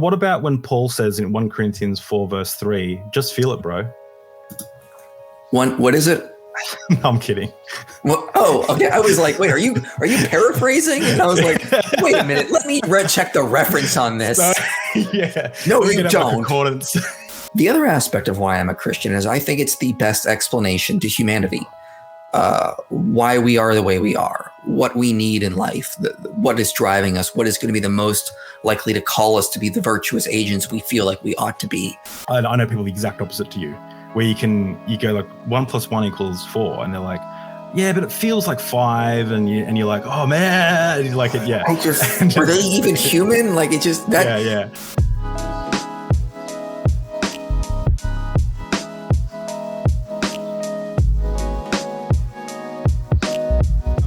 what about when Paul says in 1 Corinthians 4 verse 3, just feel it, bro? What is it? No, I'm kidding. Well, okay. I was like, wait, are you paraphrasing? And I was like, wait a minute, let me check the reference on this. Yeah. No, you don't. The other aspect of why I'm a Christian is I think it's the best explanation to humanity. Why we are the way we are, what we need in life, what is driving us, what is going to be the most likely to call us to be the virtuous agents we feel like we ought to be. I know people the exact opposite to you, where you go like 1 + 1 = 4, and they're like, yeah, but it feels like 5, and you're like, oh man, you like it, yeah. Were they even human? Like it just that. Yeah.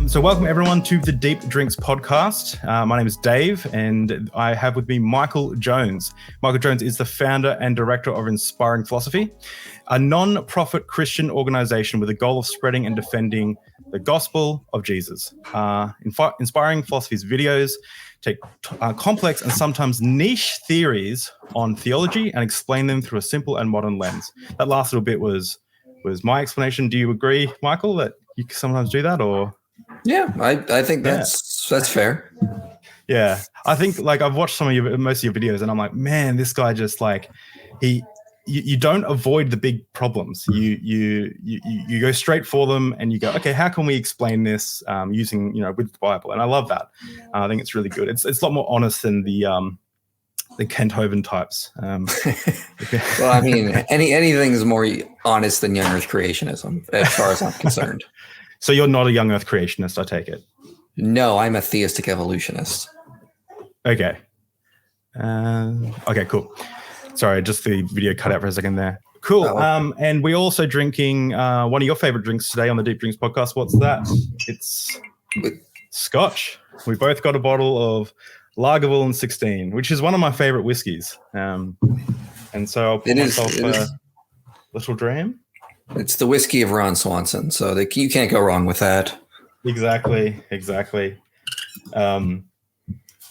So welcome everyone to the Deep Drinks podcast. My name is Dave, and I have with me Michael Jones. Michael Jones is the founder and director of Inspiring Philosophy, a non-profit Christian organization with the goal of spreading and defending the gospel of Jesus. Inspiring Philosophy's videos take complex and sometimes niche theories on theology and explain them through a simple and modern lens. That last little bit was my explanation. Do you agree, Michael, that you sometimes do that, or? Yeah, I think that's fair. Yeah, I think like I've watched most of your videos, and I'm like, man, this guy just like you don't avoid the big problems. You go straight for them, and you go, okay, how can we explain this using with the Bible? And I love that. I think it's really good. It's a lot more honest than the Kent Hovind types. Well, I mean, anything's more honest than young Earth creationism, as far as I'm concerned. So you're not a young Earth creationist, I take it? No, I'm a theistic evolutionist. Okay. Okay, cool. Sorry, just the video cut out for a second there. Cool. Oh. And we're also drinking one of your favorite drinks today on the Deep Drinks podcast. What's that? It's Scotch. We both got a bottle of Lagavulin 16, which is one of my favorite whiskeys. And so I'll put myself a little dram. It's the whiskey of Ron Swanson, so you can't go wrong with that. Exactly. Yeah,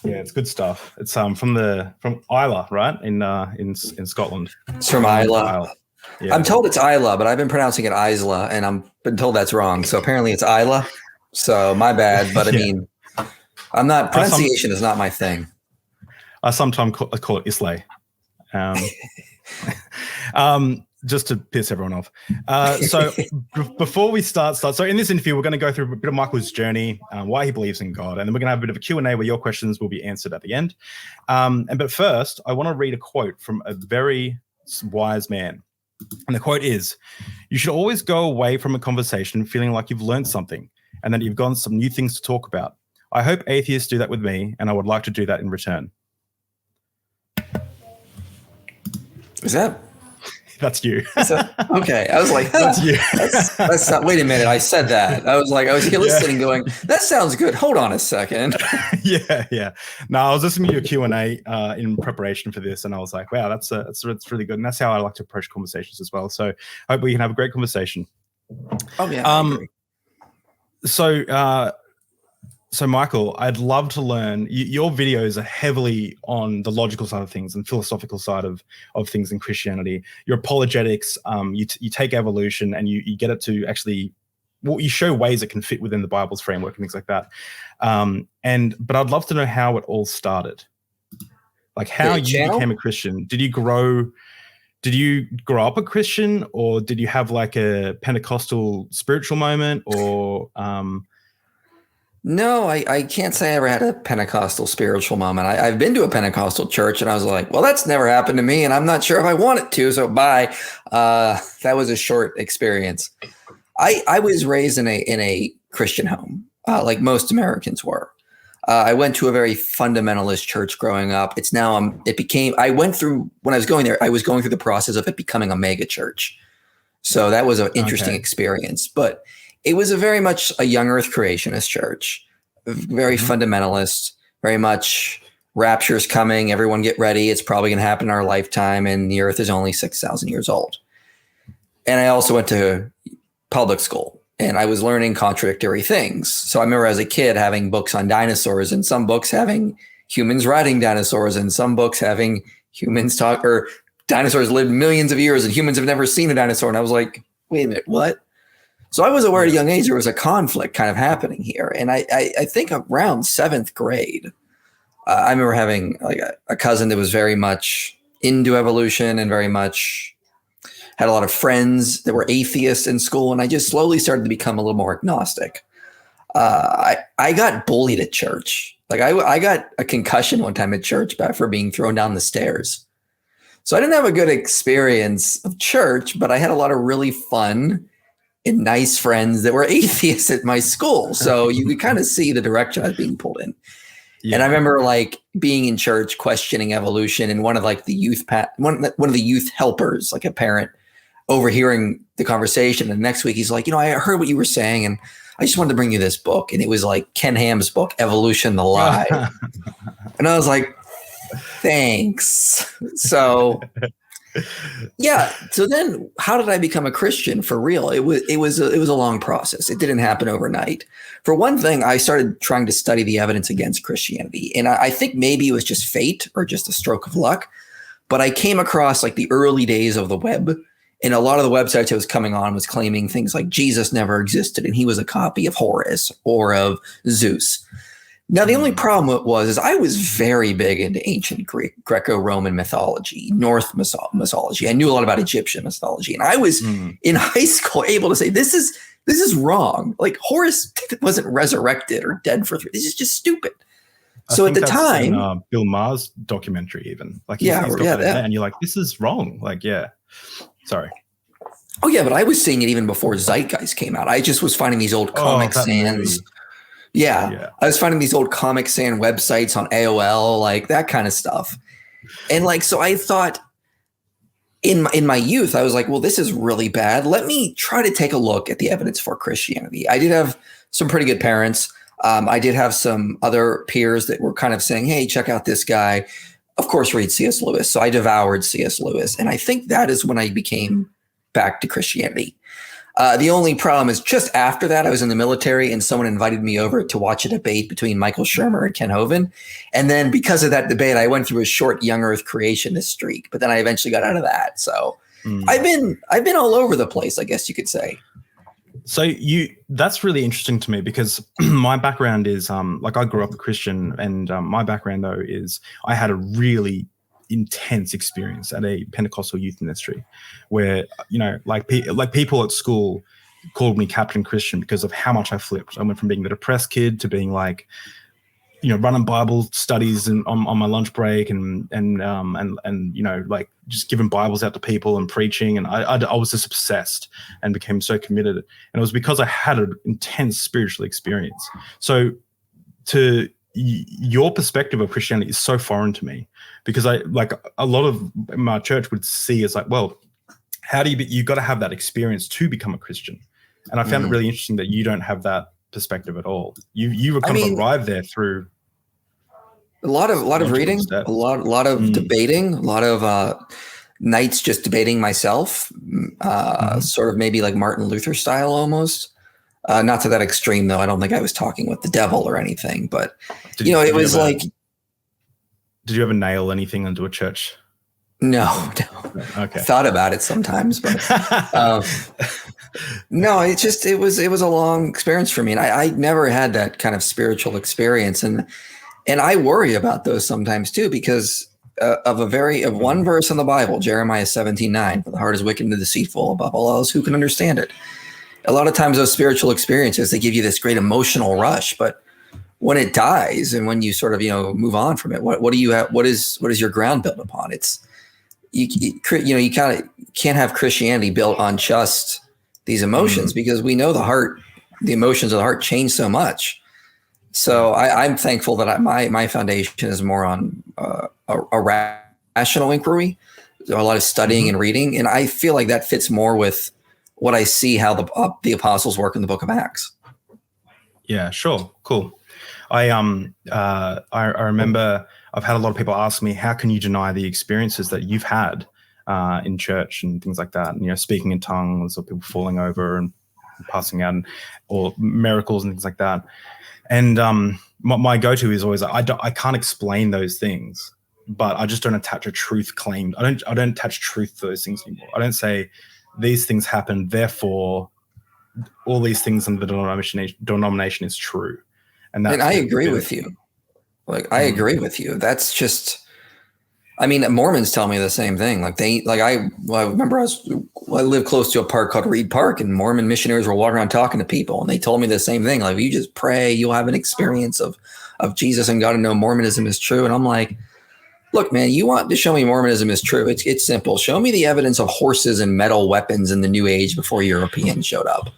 it's good stuff. It's from Islay, right? In Scotland. It's from Islay. Yeah. I'm told it's Islay, but I've been pronouncing it Isla, and I've been told that's wrong. So apparently it's Islay. So my bad, but I mean, pronunciation is not my thing. I sometimes call it Islay. Just to piss everyone off. So before we start, so in this interview, we're going to go through a bit of Michael's journey, why he believes in God, and then we're going to have a bit of a Q&A where your questions will be answered at the end. But first, I want to read a quote from a very wise man. And the quote is, "You should always go away from a conversation feeling like you've learned something and that you've gotten some new things to talk about. I hope atheists do that with me, and I would like to do that in return." Is that... That's you. Okay. I was like, that's you. That's not, wait a minute. I said that. I was here listening going, that sounds good. Hold on a second. Yeah. No, I was listening to your Q&A in preparation for this, and I was like, wow, that's really good. And that's how I like to approach conversations as well. So I hope we can have a great conversation. Oh, yeah. So Michael, I'd love to learn, your videos are heavily on the logical side of things and philosophical side of things in Christianity. Your apologetics, you take evolution and you get it to actually, you show ways it can fit within the Bible's framework and things like that. But I'd love to know how it all started. Like how you became a Christian. Did you grow up a Christian, or did you have like a Pentecostal spiritual moment, or... No, I can't say I ever had a Pentecostal spiritual moment. I've been to a Pentecostal church, and I was like, well, that's never happened to me, and I'm not sure if I want it to, so bye. That was a short experience. I was raised in a Christian home, like most Americans were. I went to a very fundamentalist church growing up. When I was going there, I was going through the process of it becoming a mega church. So that was an interesting experience, but it was very much a young Earth creationist church, very fundamentalist, very much rapture's coming. Everyone get ready. It's probably going to happen in our lifetime. And the Earth is only 6,000 years old. And I also went to public school, and I was learning contradictory things. So I remember as a kid having books on dinosaurs, and some books having humans riding dinosaurs, and some books having humans talk, or dinosaurs lived millions of years and humans have never seen a dinosaur. And I was like, wait a minute, what? So I was aware at a young age there was a conflict kind of happening here. And I think around 7th grade, I remember having like a cousin that was very much into evolution and very much had a lot of friends that were atheists in school. And I just slowly started to become a little more agnostic. I got bullied at church. Like I got a concussion one time at church for being thrown down the stairs. So I didn't have a good experience of church, but I had a lot of really fun and nice friends that were atheists at my school. So you could kind of see the direction I was being pulled in. Yeah. And I remember like being in church, questioning evolution, and one of like the youth one of the youth helpers, like a parent, overhearing the conversation. And the next week he's like, I heard what you were saying, and I just wanted to bring you this book. And it was like Ken Ham's book, Evolution, the Lie. And I was like, thanks. So yeah. So then how did I become a Christian for real? It was a long process. It didn't happen overnight. For one thing, I started trying to study the evidence against Christianity. And I think maybe it was just fate or just a stroke of luck, but I came across like the early days of the web, and a lot of the websites I was coming on was claiming things like Jesus never existed and he was a copy of Horus or of Zeus. Now, the only problem was I was very big into ancient Greco-Roman mythology, Norse mythology. I knew a lot about Egyptian mythology, and I was in high school able to say, this is wrong. Like Horus wasn't resurrected or dead for 3. This is just stupid. So at the time, Bill Maher's documentary, even like he's got that, and you're like, this is wrong. Like, sorry. Oh yeah, but I was seeing it even before Zeitgeist came out. I just was finding these old Comic Sans. Yeah. I was finding these old Comic Sans websites on AOL, like that kind of stuff. And like, so I thought in my youth, I was like, well, this is really bad. Let me try to take a look at the evidence for Christianity. I did have some pretty good parents. I did have some other peers that were kind of saying, hey, check out this guy. Of course, read C.S. Lewis. So I devoured C.S. Lewis. And I think that is when I became back to Christianity. The only problem is just after that, I was in the military and someone invited me over to watch a debate between Michael Shermer and Ken Hovind. And then because of that debate, I went through a short young earth creationist streak, but then I eventually got out of that. So I've been all over the place, I guess you could say. So that's really interesting to me because my background is like I grew up a Christian, and my background though is I had a really intense experience at a Pentecostal youth ministry where, like people at school called me Captain Christian because of how much I flipped. I went from being the depressed kid to being like, running Bible studies and on my lunch break and like just giving Bibles out to people and preaching. And I was just obsessed and became so committed. And it was because I had an intense spiritual experience. So your perspective of Christianity is so foreign to me because I like a lot of my church would see as like, well, how do you got to have that experience to become a Christian. And I found it really interesting that you don't have that perspective at all. You were kind of arrived there through a lot of reading, steps. a lot of debating, a lot of nights just debating myself, sort of maybe like Martin Luther style almost. Not to that extreme, though. I don't think I was talking with the devil or anything, but it was like. Did you ever nail anything into a church? No. Okay. I thought about it sometimes, but no. It was a long experience for me, and I never had that kind of spiritual experience, and I worry about those sometimes too because of one verse in the Bible, Jeremiah 17:9. For the heart is wicked and deceitful above all else, who can understand it? A lot of times those spiritual experiences, they give you this great emotional rush, but when it dies and when you sort of, move on from it, what do you have? What is your ground built upon? It's, you kind of can't have Christianity built on just these emotions because we know the emotions of the heart change so much. So I'm thankful that my foundation is more on a rational inquiry, a lot of studying and reading. And I feel like that fits more with what I see how the apostles work in the book of Acts. Yeah, sure. Cool. I remember I've had a lot of people ask me, how can you deny the experiences that you've had in church and things like that? And, speaking in tongues or people falling over and passing out or miracles and things like that. And my go-to is always I can't explain those things, but I just don't attach a truth claim. I don't attach truth to those things anymore. I don't say these things happen, therefore all these things in the denomination is true. And I agree with you. Like, I agree with you. That's just, I mean, Mormons tell me the same thing. Like I remember I lived close to a park called Reed Park, and Mormon missionaries were walking around talking to people, and they told me the same thing. Like, if you just pray, you'll have an experience of Jesus and God, and know Mormonism is true. And I'm like, look, man, you want to show me Mormonism is true? It's simple. Show me the evidence of horses and metal weapons in the New Age before Europeans showed up.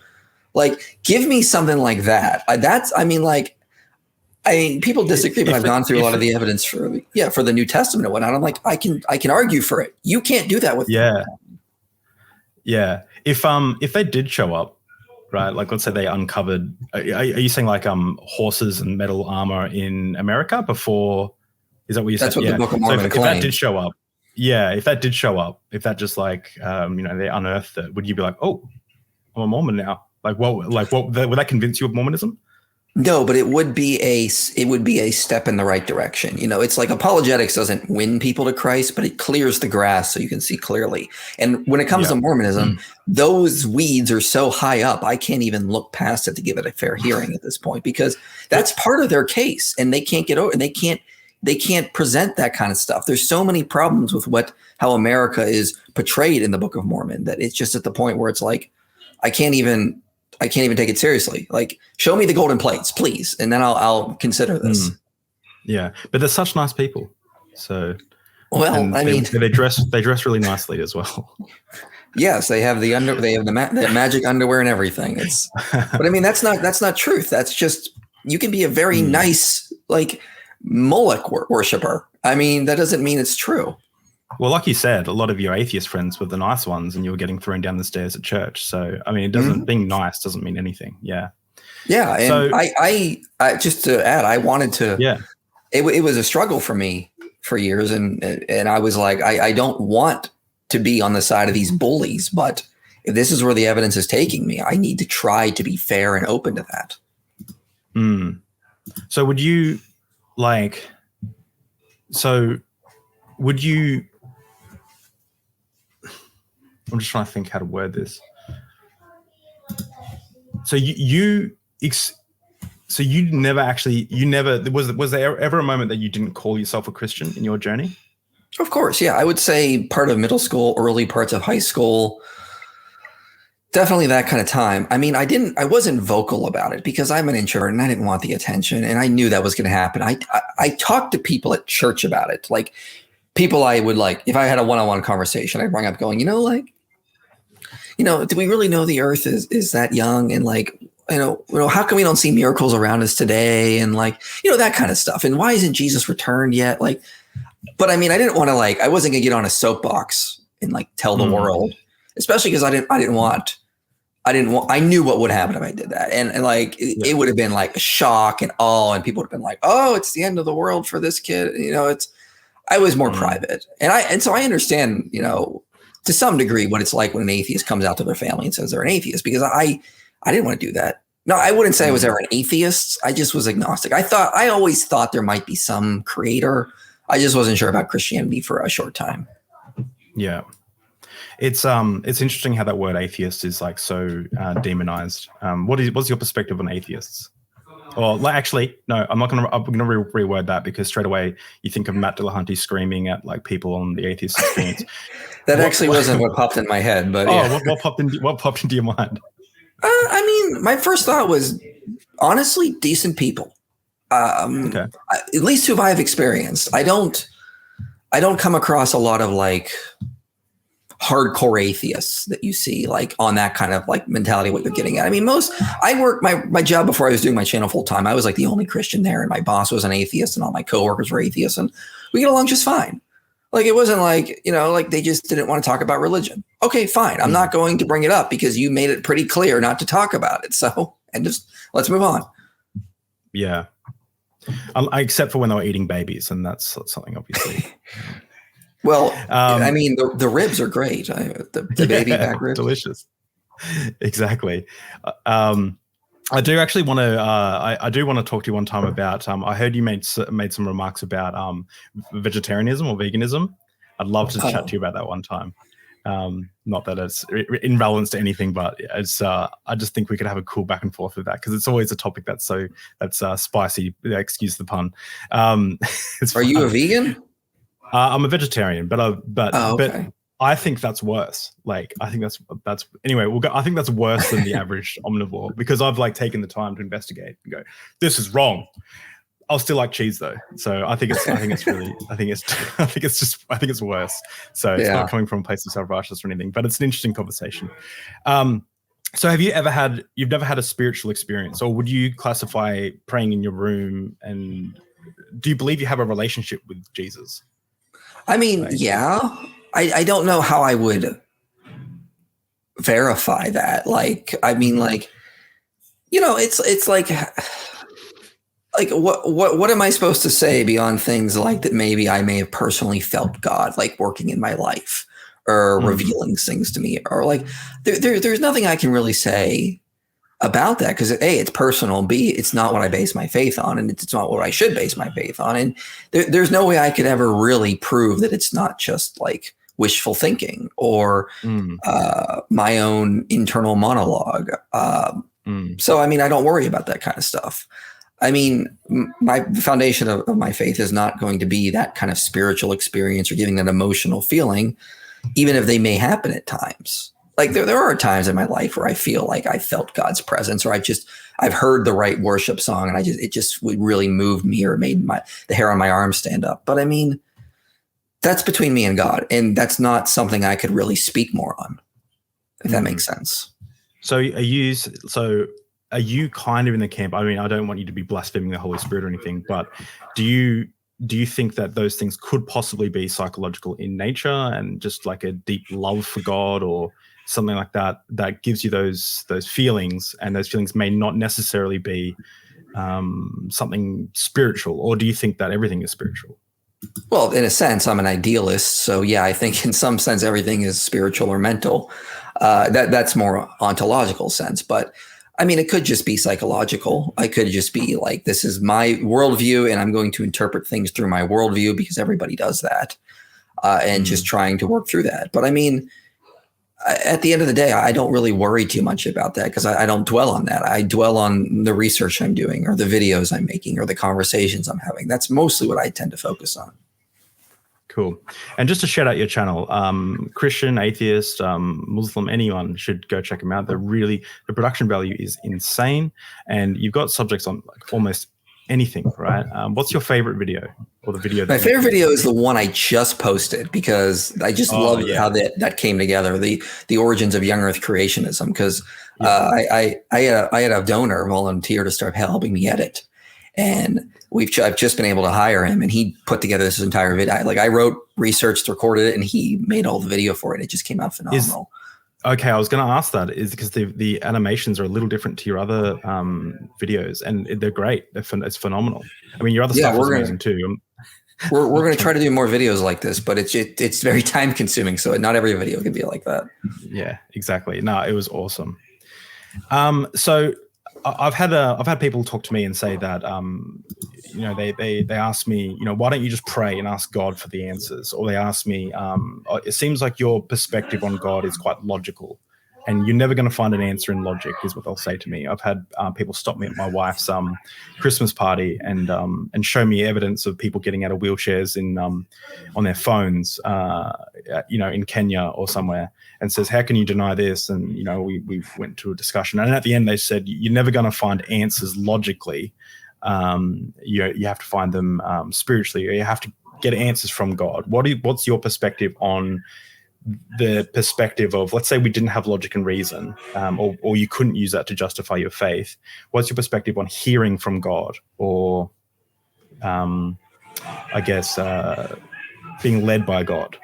Like, give me something like that. People disagree, but I've gone through a lot of the evidence for the New Testament and whatnot. I'm like, I can argue for it. You can't do that with Yeah. If they did show up, right? Like, let's say they uncovered. Are you saying like horses and metal armor in America before? Is that what you said? That's what the Book of Mormon claims. If that did show up, if that just like they unearthed it, would you be like, oh, I'm a Mormon now? Like what? Would that convince you of Mormonism? No, but it would be a step in the right direction. It's like apologetics doesn't win people to Christ, but it clears the grass so you can see clearly. And when it comes to Mormonism, those weeds are so high up, I can't even look past it to give it a fair hearing at this point, because that's part of their case, and they can't get over, and they can't present that kind of stuff. There's so many problems with how America is portrayed in the Book of Mormon that it's just at the point where it's like, I can't even take it seriously. Like, show me the golden plates, please, and then I'll consider this. Yeah, but they're such nice people. So, well, they dress really nicely as well. Yes, they have the magic underwear and everything. But I mean, that's not truth. That's just, you can be a very nice, like, Moloch worshiper. I mean, that doesn't mean it's true. Well, like you said, a lot of your atheist friends were the nice ones, and you were getting thrown down the stairs at church. So, I mean, it doesn't being nice doesn't mean anything. Yeah. Yeah, and so, I just to add, I wanted to. Yeah. It was a struggle for me for years, and I was like, I don't want to be on the side of these bullies, but if this is where the evidence is taking me, I need to try to be fair and open to that. So would you I'm just trying to think how to word this. So was there ever a moment that you didn't call yourself a Christian in your journey? Of course, yeah. I would say part of middle school, early parts of high school, definitely that kind of time. I mean, I wasn't vocal about it because I'm an introvert and I didn't want the attention, and I knew that was going to happen. I talked to people at church about it, like people I would like, if I had a one-on-one conversation, I'd bring up going, do we really know the earth is that young? And like, how come we don't see miracles around us today? And like, that kind of stuff. And why isn't Jesus returned yet? Like, but I mean, I didn't want to I wasn't gonna get on a soapbox and like tell the world, especially because I knew what would happen if I did that. And like, it would have been like a shock and awe, and people would have been like, oh, it's the end of the world for this kid. I was more private. And so I understand, to some degree what it's like when an atheist comes out to their family and says they're an atheist, because I didn't want to do that. No, I wouldn't say I was ever an atheist. I just was agnostic. I always thought there might be some creator. I just wasn't sure about Christianity for a short time. Yeah. It's interesting how that word atheist is like so demonized. What's your perspective on atheists? Or actually, no, I'm gonna reword that, because straight away you think of Matt Dillahunty screaming at like people on the atheist experience. That wasn't what popped in my head, but what popped into your mind? I mean, my first thought was honestly decent people. Okay. At least who I have experienced. I don't come across a lot of like hardcore atheists that you see like on that kind of like mentality, what you're getting at. I mean, I worked my job before I was doing my channel full time. I was like the only Christian there, and my boss was an atheist, and all my coworkers were atheists, and we get along just fine. Like, it wasn't like, like they just didn't want to talk about religion. Okay, fine. I'm not going to bring it up because you made it pretty clear not to talk about it. So, and just let's move on. Yeah. Except for when they were eating babies, and that's something obviously. Well, I mean, the ribs are great. The baby back ribs. Delicious. Exactly. I do actually want to. I do want to talk to you one time about. I heard you made some remarks about vegetarianism or veganism. I'd love to chat to you about that one time. Not that it's in relevance to anything, but it's. I just think we could have a cool back and forth with that because it's always a topic that's spicy. Excuse the pun. Are you a vegan? I'm a vegetarian, but okay. But I think that's worse. Like, I think that's anyway. I think that's worse than the average omnivore because I've like taken the time to investigate and go, this is wrong. I'll still like cheese though. So I think it's worse. So it's not coming from a place of self-righteousness or anything, but it's an interesting conversation. So you've never had a spiritual experience, or would you classify praying in your room, and do you believe you have a relationship with Jesus? I mean, yeah. I don't know how I would verify that. Like, I mean, like, you know, it's like what am I supposed to say beyond things like that? Maybe I may have personally felt God like working in my life or revealing things to me, or like there's nothing I can really say about that because A, it's personal, B, it's not what I base my faith on, and it's not what I should base my faith on, and there's no way I could ever really prove that it's not just like wishful thinking or my own internal monologue. So, I mean, I don't worry about that kind of stuff. I mean, my foundation of my faith is not going to be that kind of spiritual experience or giving that emotional feeling, even if they may happen at times. Like there are times in my life where I feel like I felt God's presence, or I've heard the right worship song and it just really moved me or made the hair on my arm stand up. But I mean, that's between me and God, and that's not something I could really speak more on, if that makes sense. So are you kind of in the camp? I mean, I don't want you to be blaspheming the Holy Spirit or anything, but do you think that those things could possibly be psychological in nature and just like a deep love for God or something like that gives you those feelings, and those feelings may not necessarily be something spiritual? Or do you think that everything is spiritual? Well, in a sense, I'm an idealist. So yeah, I think in some sense, everything is spiritual or mental. That's more ontological sense. But I mean, it could just be psychological. I could just be like, this is my worldview and I'm going to interpret things through my worldview because everybody does that, and just trying to work through that. But I mean, at the end of the day, I don't really worry too much about that because I don't dwell on that. I dwell on the research I'm doing or the videos I'm making or the conversations I'm having. That's mostly what I tend to focus on. Cool. And just to shout out your channel, Christian, Atheist, Muslim, anyone should go check them out. The production value is insane. And you've got subjects on like almost anything, right? What's your favorite video or the video? My favorite video is the one I just posted because I just love how that came together. The origins of young earth creationism. Because I had a donor volunteer to start helping me edit. And I've just been able to hire him, and he put together this entire video. I wrote, researched, recorded it, and he made all the video for it. It just came out phenomenal. Okay, I was going to ask that is because the animations are a little different to your other videos, and they're great. It's phenomenal. I mean, your other stuff is amazing too. We're going to try to do more videos like this, but it's very time consuming, so not every video can be like that. Yeah, exactly. No, it was awesome. So I've had people talk to me and say that they ask me, why don't you just pray and ask God for the answers? Or they ask me, it seems like your perspective on God is quite logical, and you're never going to find an answer in logic, is what they'll say to me. I've had people stop me at my wife's Christmas party and show me evidence of people getting out of wheelchairs on their phones, in Kenya or somewhere, and says, how can you deny this? And, we went to a discussion. And at the end, they said, you're never going to find answers logically. You have to find them spiritually, or you have to get answers from God. What's your perspective on the perspective of, let's say we didn't have logic and reason, or you couldn't use that to justify your faith? What's your perspective on hearing from God, or being led by God?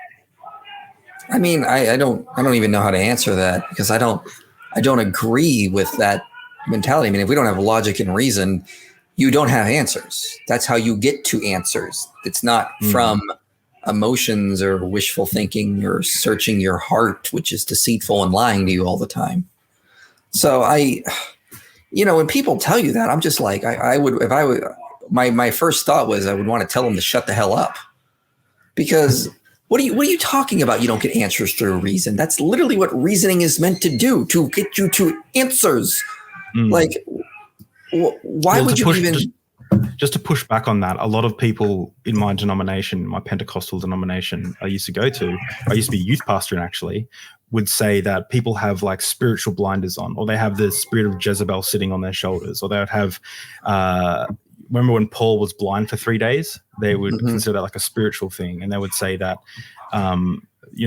I mean, I don't even know how to answer that because I don't agree with that mentality. I mean, if we don't have logic and reason, you don't have answers. That's how you get to answers. It's not from emotions or wishful thinking or searching your heart, which is deceitful and lying to you all the time. So when people tell you that, I'm just like, I would, if I would, my first thought was I would want to tell them to shut the hell up, because what are you talking about? You don't get answers through reason. That's literally what reasoning is meant to do, to get you to answers. Like, why would you even... Just to push back on that, a lot of people in my denomination, my Pentecostal denomination I used to go to, I used to be a youth pastor and actually, would say that people have like spiritual blinders on, or they have the spirit of Jezebel sitting on their shoulders, or they would have, remember when Paul was blind for 3 days? They would consider that like a spiritual thing. And they would say that,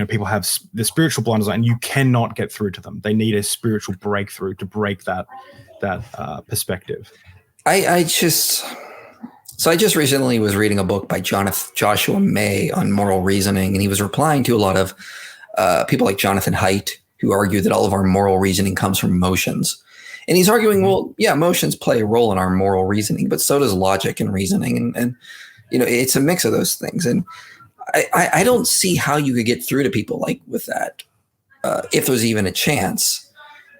people have the spiritual blinders on and you cannot get through to them. They need a spiritual breakthrough to break that perspective. I just recently was reading a book by Joshua May on moral reasoning, and he was replying to a lot of people like Jonathan Haidt, who argue that all of our moral reasoning comes from emotions. And he's arguing, well, yeah, emotions play a role in our moral reasoning, but so does logic and reasoning. And it's a mix of those things. And I don't see how you could get through to people like with that, if there's even a chance,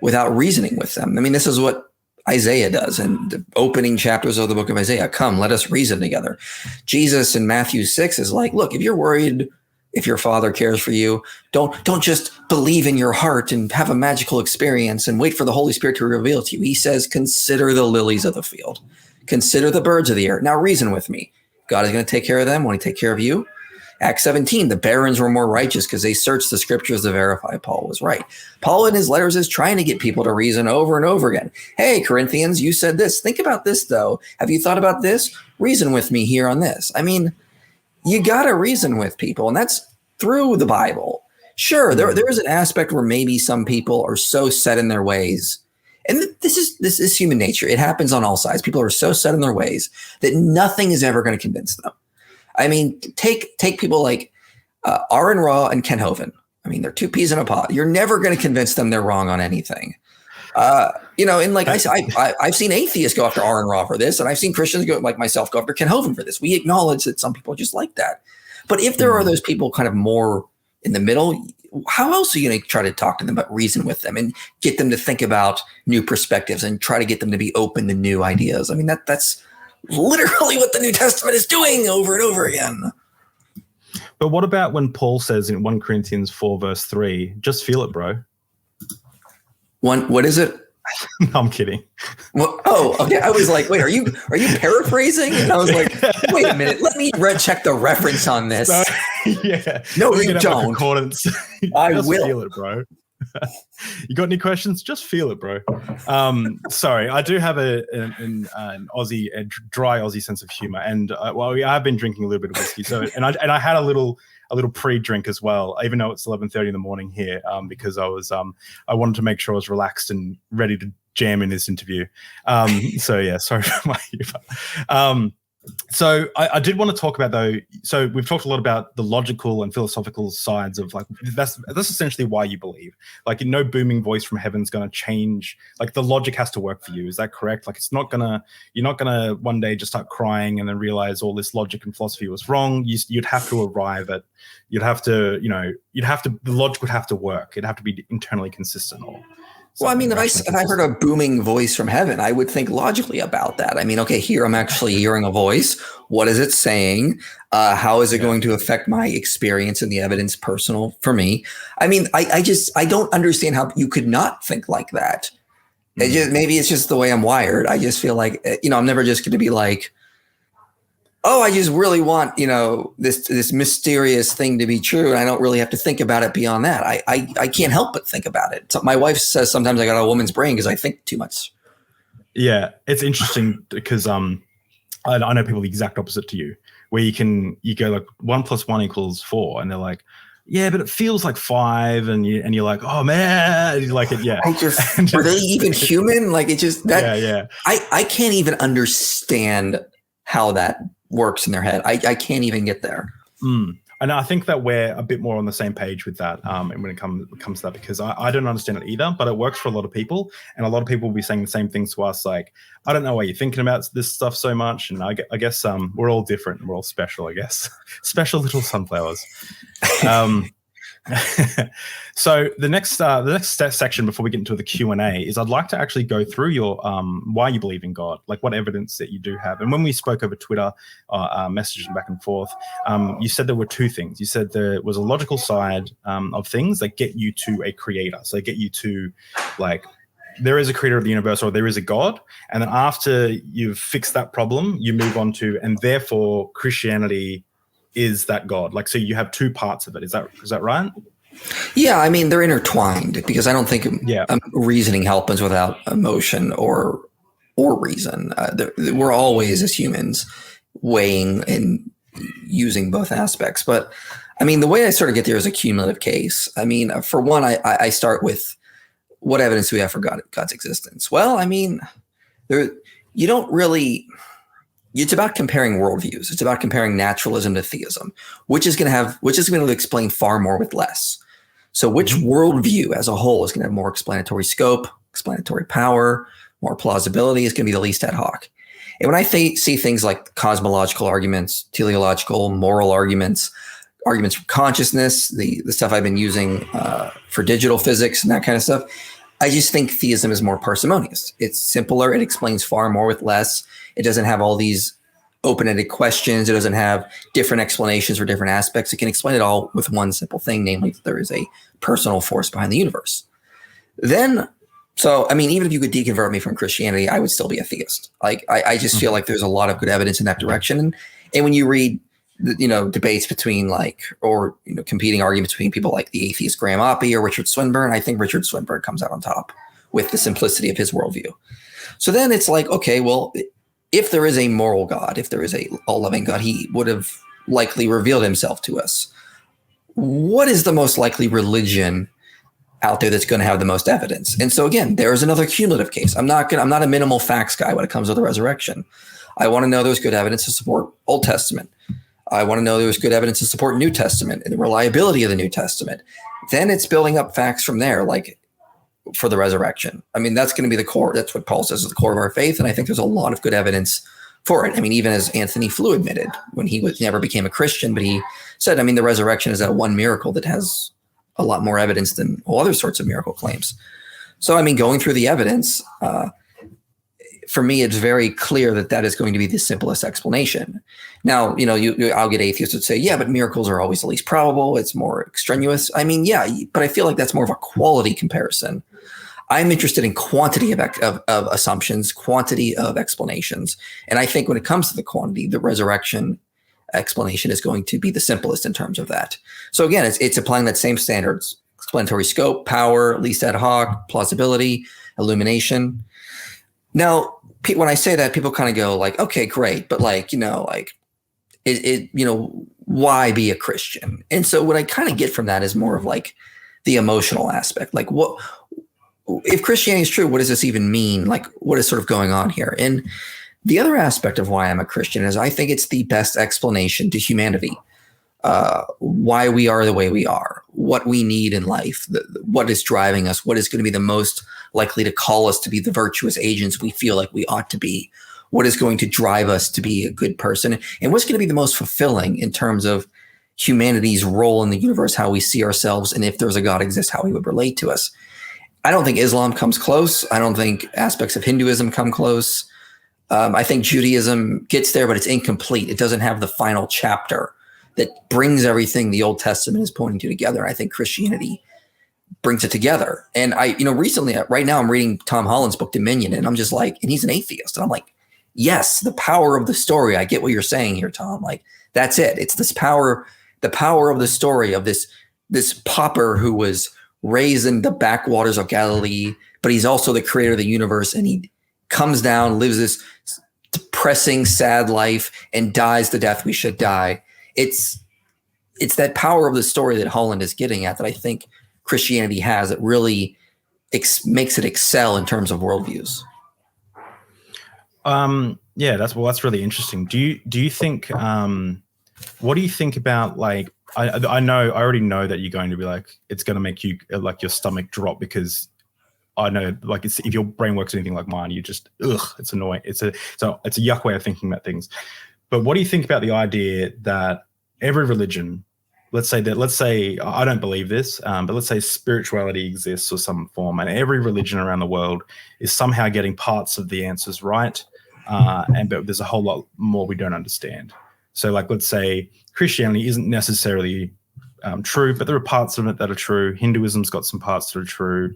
without reasoning with them. I mean, this is what Isaiah does in the opening chapters of the book of Isaiah. Come, let us reason together. Jesus in Matthew 6 is like, look, if you're worried if your father cares for you, don't just believe in your heart and have a magical experience and wait for the Holy Spirit to reveal to you. He says, consider the lilies of the field. Consider the birds of the air. Now reason with me. God is going to take care of them when he take care of you. Acts 17, the barons were more righteous because they searched the scriptures to verify Paul was right. Paul in his letters is trying to get people to reason over and over again. Hey, Corinthians, you said this. Think about this, though. Have you thought about this? Reason with me here on this. I mean, you got to reason with people, and that's through the Bible. Sure, there is an aspect where maybe some people are so set in their ways. And this is human nature. It happens on all sides. People are so set in their ways that nothing is ever going to convince them. I mean, take people like Aaron Ra and Ken Hovind. I mean, they're two peas in a pod. You're never going to convince them they're wrong on anything. And like I said, I've seen atheists go after Aaron Ra for this, and I've seen Christians go, like myself, go after Ken Hovind for this. We acknowledge that some people are just like that. But if there are those people kind of more in the middle, how else are you going to try to talk to them, but reason with them and get them to think about new perspectives and try to get them to be open to new ideas? I mean, that's literally what the New Testament is doing over and over again. But what about when Paul says in 1 Corinthians 4 verse 3, just feel it, bro? What is it? No, I'm kidding. Well, okay. I was like, wait, are you paraphrasing? And I was like, wait a minute, let me check the reference on this. Yeah. No, you don't. Concordance. I just will. Feel it, bro. You got any questions? Just feel it, bro. Sorry, I do have an Aussie, a dry Aussie sense of humor, and I've been drinking a little bit of whiskey, so and I had a little pre-drink as well, even though it's 11:30 in the morning here, because I wanted to make sure I was relaxed and ready to jam in this interview. So yeah, sorry for my humor. So I did want to talk about, though, so we've talked a lot about the logical and philosophical sides of, like, that's essentially why you believe. Like, no booming voice from heaven's going to change. Like, the logic has to work for you. Is that correct? Like, you're not going to one day just start crying and then realize all this logic and philosophy was wrong. You'd have to arrive at, the logic would have to work. It'd have to be internally consistent. Well, I mean, if I heard a booming voice from heaven, I would think logically about that. I mean, okay, here I'm actually hearing a voice. What is it saying? How is it going to affect my experience and the evidence personal for me? I mean, I don't understand how you could not think like that. Maybe it's just the way I'm wired. I just feel like, I'm never just going to be like, oh, I just really want, this mysterious thing to be true, and I don't really have to think about it beyond that. I can't help but think about it. So my wife says sometimes I got a woman's brain because I think too much. Yeah, it's interesting because I know people the exact opposite to you, where you go like 1 + 1 = 4, and they're like, yeah, but it feels like 5, and you're like, oh man, and you're like, yeah. Are they even human? Like, it just that. Yeah. I can't even understand how that works in their head. I can't even get there. And I think that we're a bit more on the same page with that, and when it comes to that, because I don't understand it either, but it works for a lot of people, and a lot of people will be saying the same things to us, like, I don't know why you're thinking about this stuff so much, and I guess we're all different, and we're all special, I guess. Special little sunflowers. So the next section before we get into the Q&A is I'd like to actually go through your why you believe in God, like what evidence that you do have. And when we spoke over Twitter, messaging back and forth, you said there were two things. You said there was a logical side of things that get you to a creator. So they get you to like there is a creator of the universe or there is a God. And then after you've fixed that problem, you move on to, and therefore Christianity is that God. Like, so you have two parts of it. Is that right? Yeah, I mean, they're intertwined because I don't think reasoning happens without emotion or reason. We're always, as humans, weighing and using both aspects. But I mean, the way I sort of get there is a cumulative case. I mean, for one, I start with what evidence do we have for God's existence? Well, I mean, you don't really. It's about comparing worldviews. It's about comparing naturalism to theism, which is going to explain far more with less. So which worldview as a whole is going to have more explanatory scope, explanatory power, more plausibility is going to be the least ad hoc. And when I see things like cosmological arguments, teleological, moral arguments from consciousness, the stuff I've been using for digital physics and that kind of stuff, I just think theism is more parsimonious. It's simpler. It explains far more with less. It doesn't have all these open-ended questions. It doesn't have different explanations for different aspects. It can explain it all with one simple thing, namely that there is a personal force behind the universe. So, I mean, even if you could deconvert me from Christianity, I would still be a theist. Like, I just feel like there's a lot of good evidence in that direction. And when you read, debates between competing arguments between people like the atheist Graham Oppie or Richard Swinburne, I think Richard Swinburne comes out on top with the simplicity of his worldview. So then it's like, okay, well, if there is a moral God, if there is a all-loving God, he would have likely revealed himself to us. What is the most likely religion out there that's going to have the most evidence? And so again, there is another cumulative case. I'm not a minimal facts guy when it comes to the resurrection. I want to know there's good evidence to support Old Testament. I want to know there's good evidence to support New Testament and the reliability of the New Testament. Then it's building up facts from there, like for the resurrection. I mean, that's going to be the core. That's what Paul says is the core of our faith. And I think there's a lot of good evidence for it. I mean, even as Anthony Flew admitted when he never became a Christian, but he said, I mean, the resurrection is that one miracle that has a lot more evidence than all other sorts of miracle claims. So, I mean, going through the evidence, for me, it's very clear that is going to be the simplest explanation. Now, I'll get atheists that say, yeah, but miracles are always the least probable. It's more extraneous. I mean, yeah, but I feel like that's more of a quality comparison. I'm interested in quantity of assumptions, quantity of explanations. And I think when it comes to the quantity, the resurrection explanation is going to be the simplest in terms of that. So again, it's applying that same standards: explanatory scope, power, least ad hoc, plausibility, illumination. Now, when I say that, people kind of go like, okay, great. But why be a Christian? And so what I kind of get from that is more of like the emotional aspect. Like, what if Christianity is true? What does this even mean? Like, what is sort of going on here? And the other aspect of why I'm a Christian is I think it's the best explanation to humanity, why we are the way we are, what we need in life, what is driving us, what is going to be the most likely to call us to be the virtuous agents we feel like we ought to be, what is going to drive us to be a good person, and what's going to be the most fulfilling in terms of humanity's role in the universe, how we see ourselves, and if there's a God exists, how he would relate to us. I don't think Islam comes close. I don't think aspects of Hinduism come close. I think Judaism gets there, but it's incomplete. It doesn't have the final chapter that brings everything the Old Testament is pointing to together. I think Christianity brings it together. And recently, right now I'm reading Tom Holland's book, Dominion, and I'm just like, and he's an atheist. And I'm like, yes, the power of the story. I get what you're saying here, Tom. Like, that's it. It's this power, the power of the story of this pauper who was raised in the backwaters of Galilee, but he's also the creator of the universe. And he comes down, lives this depressing, sad life, and dies the death we should die. It's that power of the story that Holland is getting at that I think Christianity has. It really makes it excel in terms of worldviews. Yeah, that's really interesting. Do you think? What do you think about like? I already know that you're going to be like, it's going to make you like your stomach drop because I know like if your brain works anything like mine, you just it's annoying. It's a yuck way of thinking about things. But what do you think about the idea that every religion, let's say I don't believe this, but let's say spirituality exists or some form, and every religion around the world is somehow getting parts of the answers right, but there's a whole lot more we don't understand. So like, let's say Christianity isn't necessarily true, but there are parts of it that are true. Hinduism's got some parts that are true.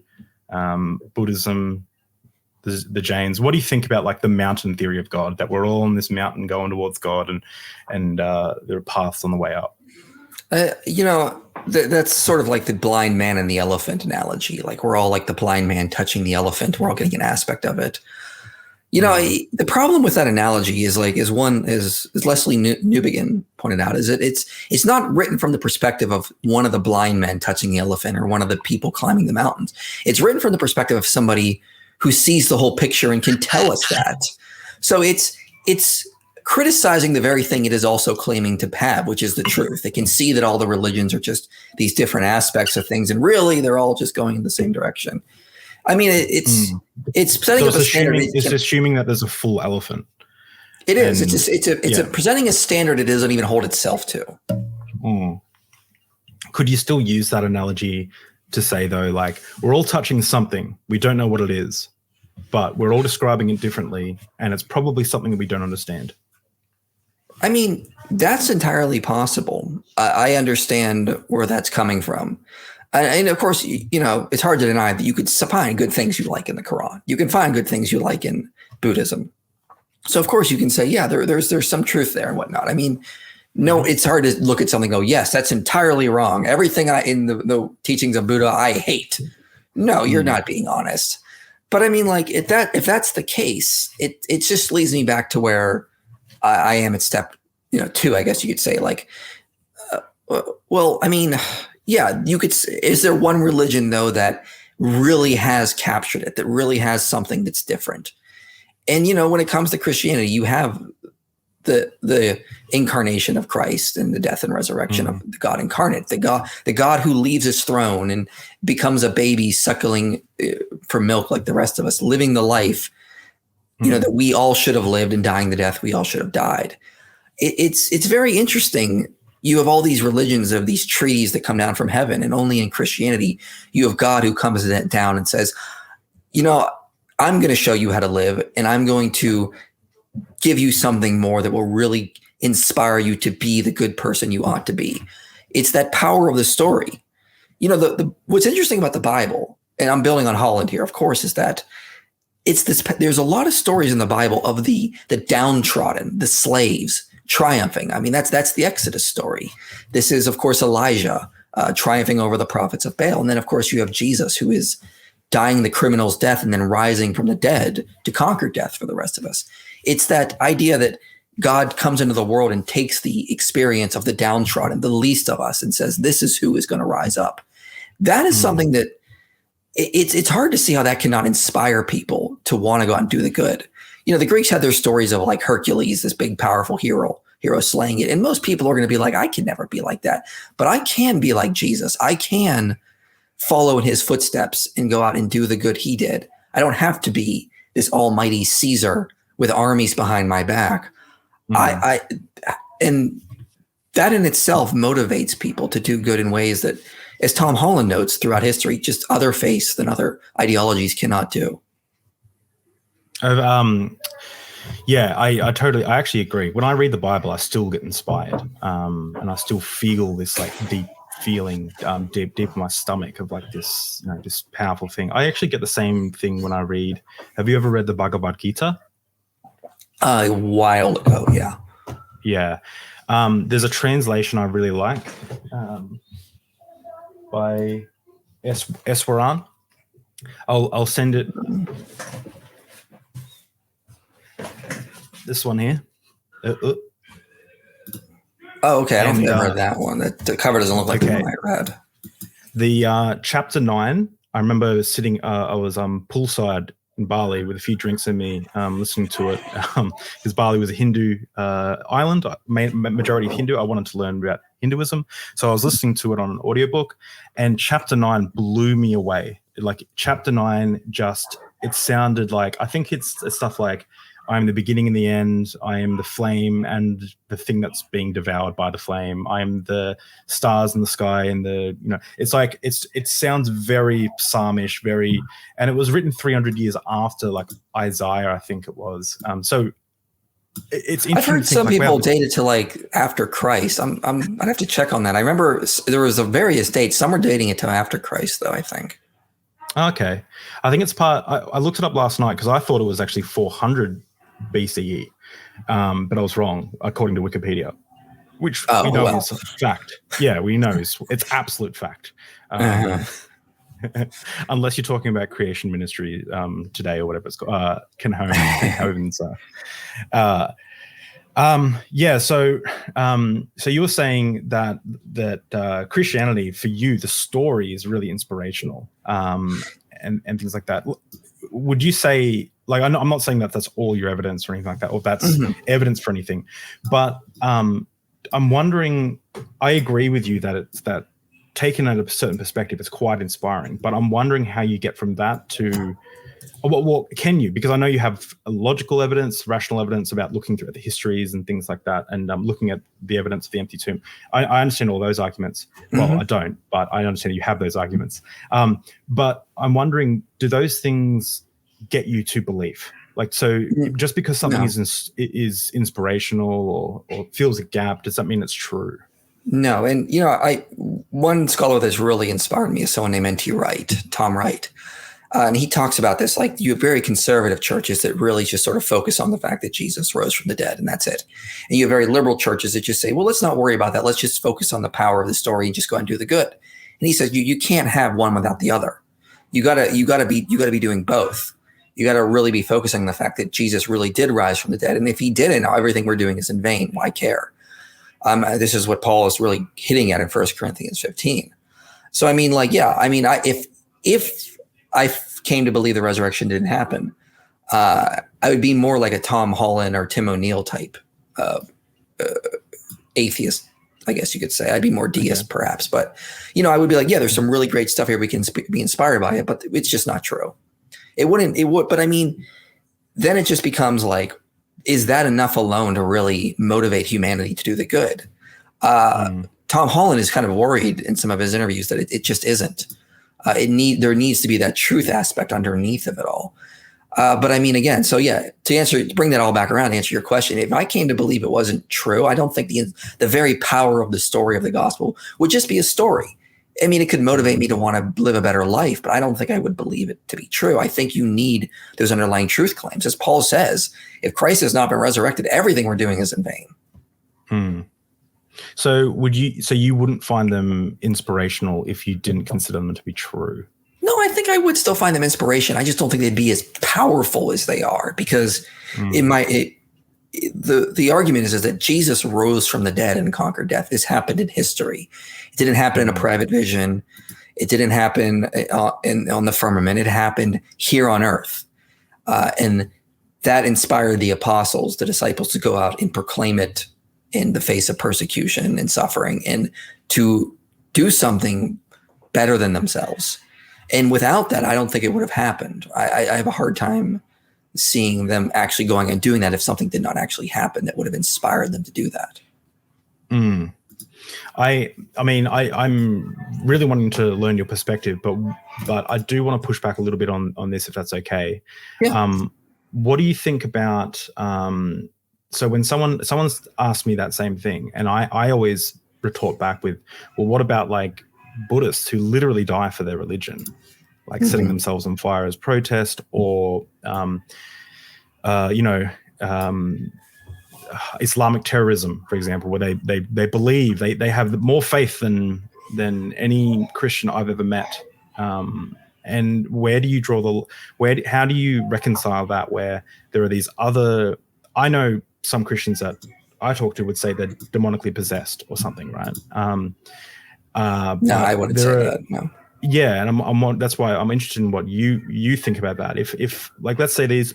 Buddhism, the Jains. What do you think about like the mountain theory of God, that we're all on this mountain going towards God, and there are paths on the way up? That's sort of like the blind man and the elephant analogy. Like we're all like the blind man touching the elephant. We're all getting an aspect of it. The problem with that analogy is as Leslie Newbegin pointed out, is that it's not written from the perspective of one of the blind men touching the elephant or one of the people climbing the mountains. It's written from the perspective of somebody who sees the whole picture and can tell us that. So it's criticizing the very thing it is also claiming to have, which is the truth. It can see that all the religions are just these different aspects of things, and really they're all just going in the same direction. I mean, it's setting up a standard. It's assuming that there's a full elephant. It is. It's presenting a standard it doesn't even hold itself to. Could you still use that analogy to say, though, like, we're all touching something, we don't know what it is, but we're all describing it differently, and it's probably something that we don't understand? I mean, that's entirely possible. I understand where that's coming from. And of course, it's hard to deny that you could find good things you like in the Quran. You can find good things you like in Buddhism. So of course you can say, yeah, there's some truth there and whatnot. I mean, no, it's hard to look at something and go, yes, that's entirely wrong. Everything in the teachings of Buddha, I hate. No, you're not being honest. But I mean, like, if that's the case, it just leads me back to where I am at step 2, I guess you could say. Like, well, I mean, yeah, you could. Is there one religion though that really has captured it, that really has something that's different? And when it comes to Christianity, you have the incarnation of Christ and the death and resurrection of the God incarnate, the God who leaves his throne and becomes a baby suckling for milk like the rest of us, living the life that we all should have lived and dying the death we all should have died. It's very interesting. You have all these religions of these treaties that come down from heaven, and only in Christianity you have God who comes down and says, I'm going to show you how to live, and I'm going to give you something more that will really inspire you to be the good person you ought to be. It's that power of the story. What's interesting about the Bible, and I'm building on Holland here, of course, is that there's a lot of stories in the Bible of the downtrodden, the slaves triumphing. I mean, that's the Exodus story. This is, of course, Elijah triumphing over the prophets of Baal. And then, of course, you have Jesus, who is dying the criminal's death and then rising from the dead to conquer death for the rest of us. It's that idea that God comes into the world and takes the experience of the downtrodden, the least of us, and says, this is who is going to rise up. That is something that it's hard to see how that cannot inspire people to want to go out and do the good. The Greeks had their stories of like Hercules, this big, powerful hero slaying it. And most people are going to be like, I can never be like that, but I can be like Jesus. I can follow in his footsteps and go out and do the good he did. I don't have to be this almighty Caesar with armies behind my back. And that in itself motivates people to do good in ways that, as Tom Holland notes throughout history, just other faiths than other ideologies cannot do. I actually agree. When I read the Bible, I still get inspired, and I still feel this like deep feeling deep in my stomach of like this, this powerful thing. I actually get the same thing when I read. Have you ever read the Bhagavad Gita? A while ago, yeah. Yeah. There's a translation I really like by Eswaran. I'll send it. This one here. Oh, okay. I don't think I read that one. The cover doesn't look like the one I read. The chapter 9, I remember sitting, I was poolside in Bali with a few drinks in me, listening to it, because Bali was a Hindu island, majority of Hindu. I wanted to learn about Hinduism. So I was listening to it on an audiobook, and chapter 9 blew me away. Like chapter 9 it sounded like, I think it's stuff like, I'm the beginning and the end. I am the flame and the thing that's being devoured by the flame. I am the stars in the sky and it's like it sounds very psalmish, and it was written 300 years after like Isaiah, I think it was. So it's interesting. I've heard some people date it to like after Christ. I'd have to check on that. I remember there was a various dates. Some were dating it to after Christ, though, I think. Okay. I think it's I looked it up last night because I thought it was actually 400 BCE, but I was wrong according to Wikipedia, which we know is fact. Yeah, we know it's absolute fact. Unless you're talking about creation ministry today or whatever it's called, Hovind. So you were saying that Christianity for you, the story is really inspirational, and things like that. Would you say, like, I'm not saying that that's all your evidence or anything like that, or that's evidence for anything, but I'm wondering. I agree with you that it's that. Taken at a certain perspective, it's quite inspiring, but I'm wondering how you get from that to what can you, because I know you have logical evidence, rational evidence about looking through the histories and things like that, and looking at the evidence of the empty tomb. I understand all those arguments. Well, I don't, but I understand you have those arguments. But I'm wondering, do those things get you to belief? Like, so just because something is inspirational or fills a gap, does that mean it's true? No, and one scholar that's really inspired me is someone named N.T. Wright, Tom Wright, and he talks about this. Like, you have very conservative churches that really just sort of focus on the fact that Jesus rose from the dead, and that's it. And you have very liberal churches that just say, well, let's not worry about that. Let's just focus on the power of the story and just go and do the good. And he says you can't have one without the other. You gotta be doing both. You got to really be focusing on the fact that Jesus really did rise from the dead, and if he didn't, everything we're doing is in vain. Why care? This is what Paul is really hitting at in 1 Corinthians 15. So, I mean, like, yeah, I mean, if I came to believe the resurrection didn't happen, I would be more like a Tom Holland or Tim O'Neill type atheist, I guess you could say. I'd be more deist, perhaps. But, I would be like, yeah, there's some really great stuff here. We can be inspired by it, but it's just not true. It would. But I mean, then it just becomes like, is that enough alone to really motivate humanity to do the good? Tom Holland is kind of worried in some of his interviews that it just isn't. There needs to be that truth aspect underneath of it all. But I mean, again, so yeah, to bring that all back around, to answer your question, if I came to believe it wasn't true, I don't think the very power of the story of the gospel would just be a story. I mean, it could motivate me to want to live a better life, but I don't think I would believe it to be true. I think you need those underlying truth claims. As Paul says, if Christ has not been resurrected, everything we're doing is in vain. So you wouldn't find them inspirational if you didn't consider them to be true? No, I think I would still find them inspiration. I just don't think they'd be as powerful as they are, because the argument is that Jesus rose from the dead and conquered death. This happened in history. It didn't happen in a private vision. It didn't happen on the firmament. It happened here on earth. And that inspired the apostles, the disciples, to go out and proclaim it in the face of persecution and suffering, and to do something better than themselves. And without that, I don't think it would have happened. I have a hard time seeing them actually going and doing that if something did not actually happen that would have inspired them to do that. I mean, I'm really wanting to learn your perspective, but I do want to push back a little bit on this, if that's okay. Yeah. What do you think about, so when someone's asked me that same thing, and I always retort back with, well, what about like Buddhists who literally die for their religion, like setting themselves on fire as protest, or Islamic terrorism, for example, where they believe they have more faith than any Christian I've ever met. And where do you draw how do you reconcile that, where there are these other, I know some Christians that I talk to would say they're demonically possessed or something, right? No, I wouldn't say that. No. Yeah, and that's why I'm interested in what you think about that. If like, let's say these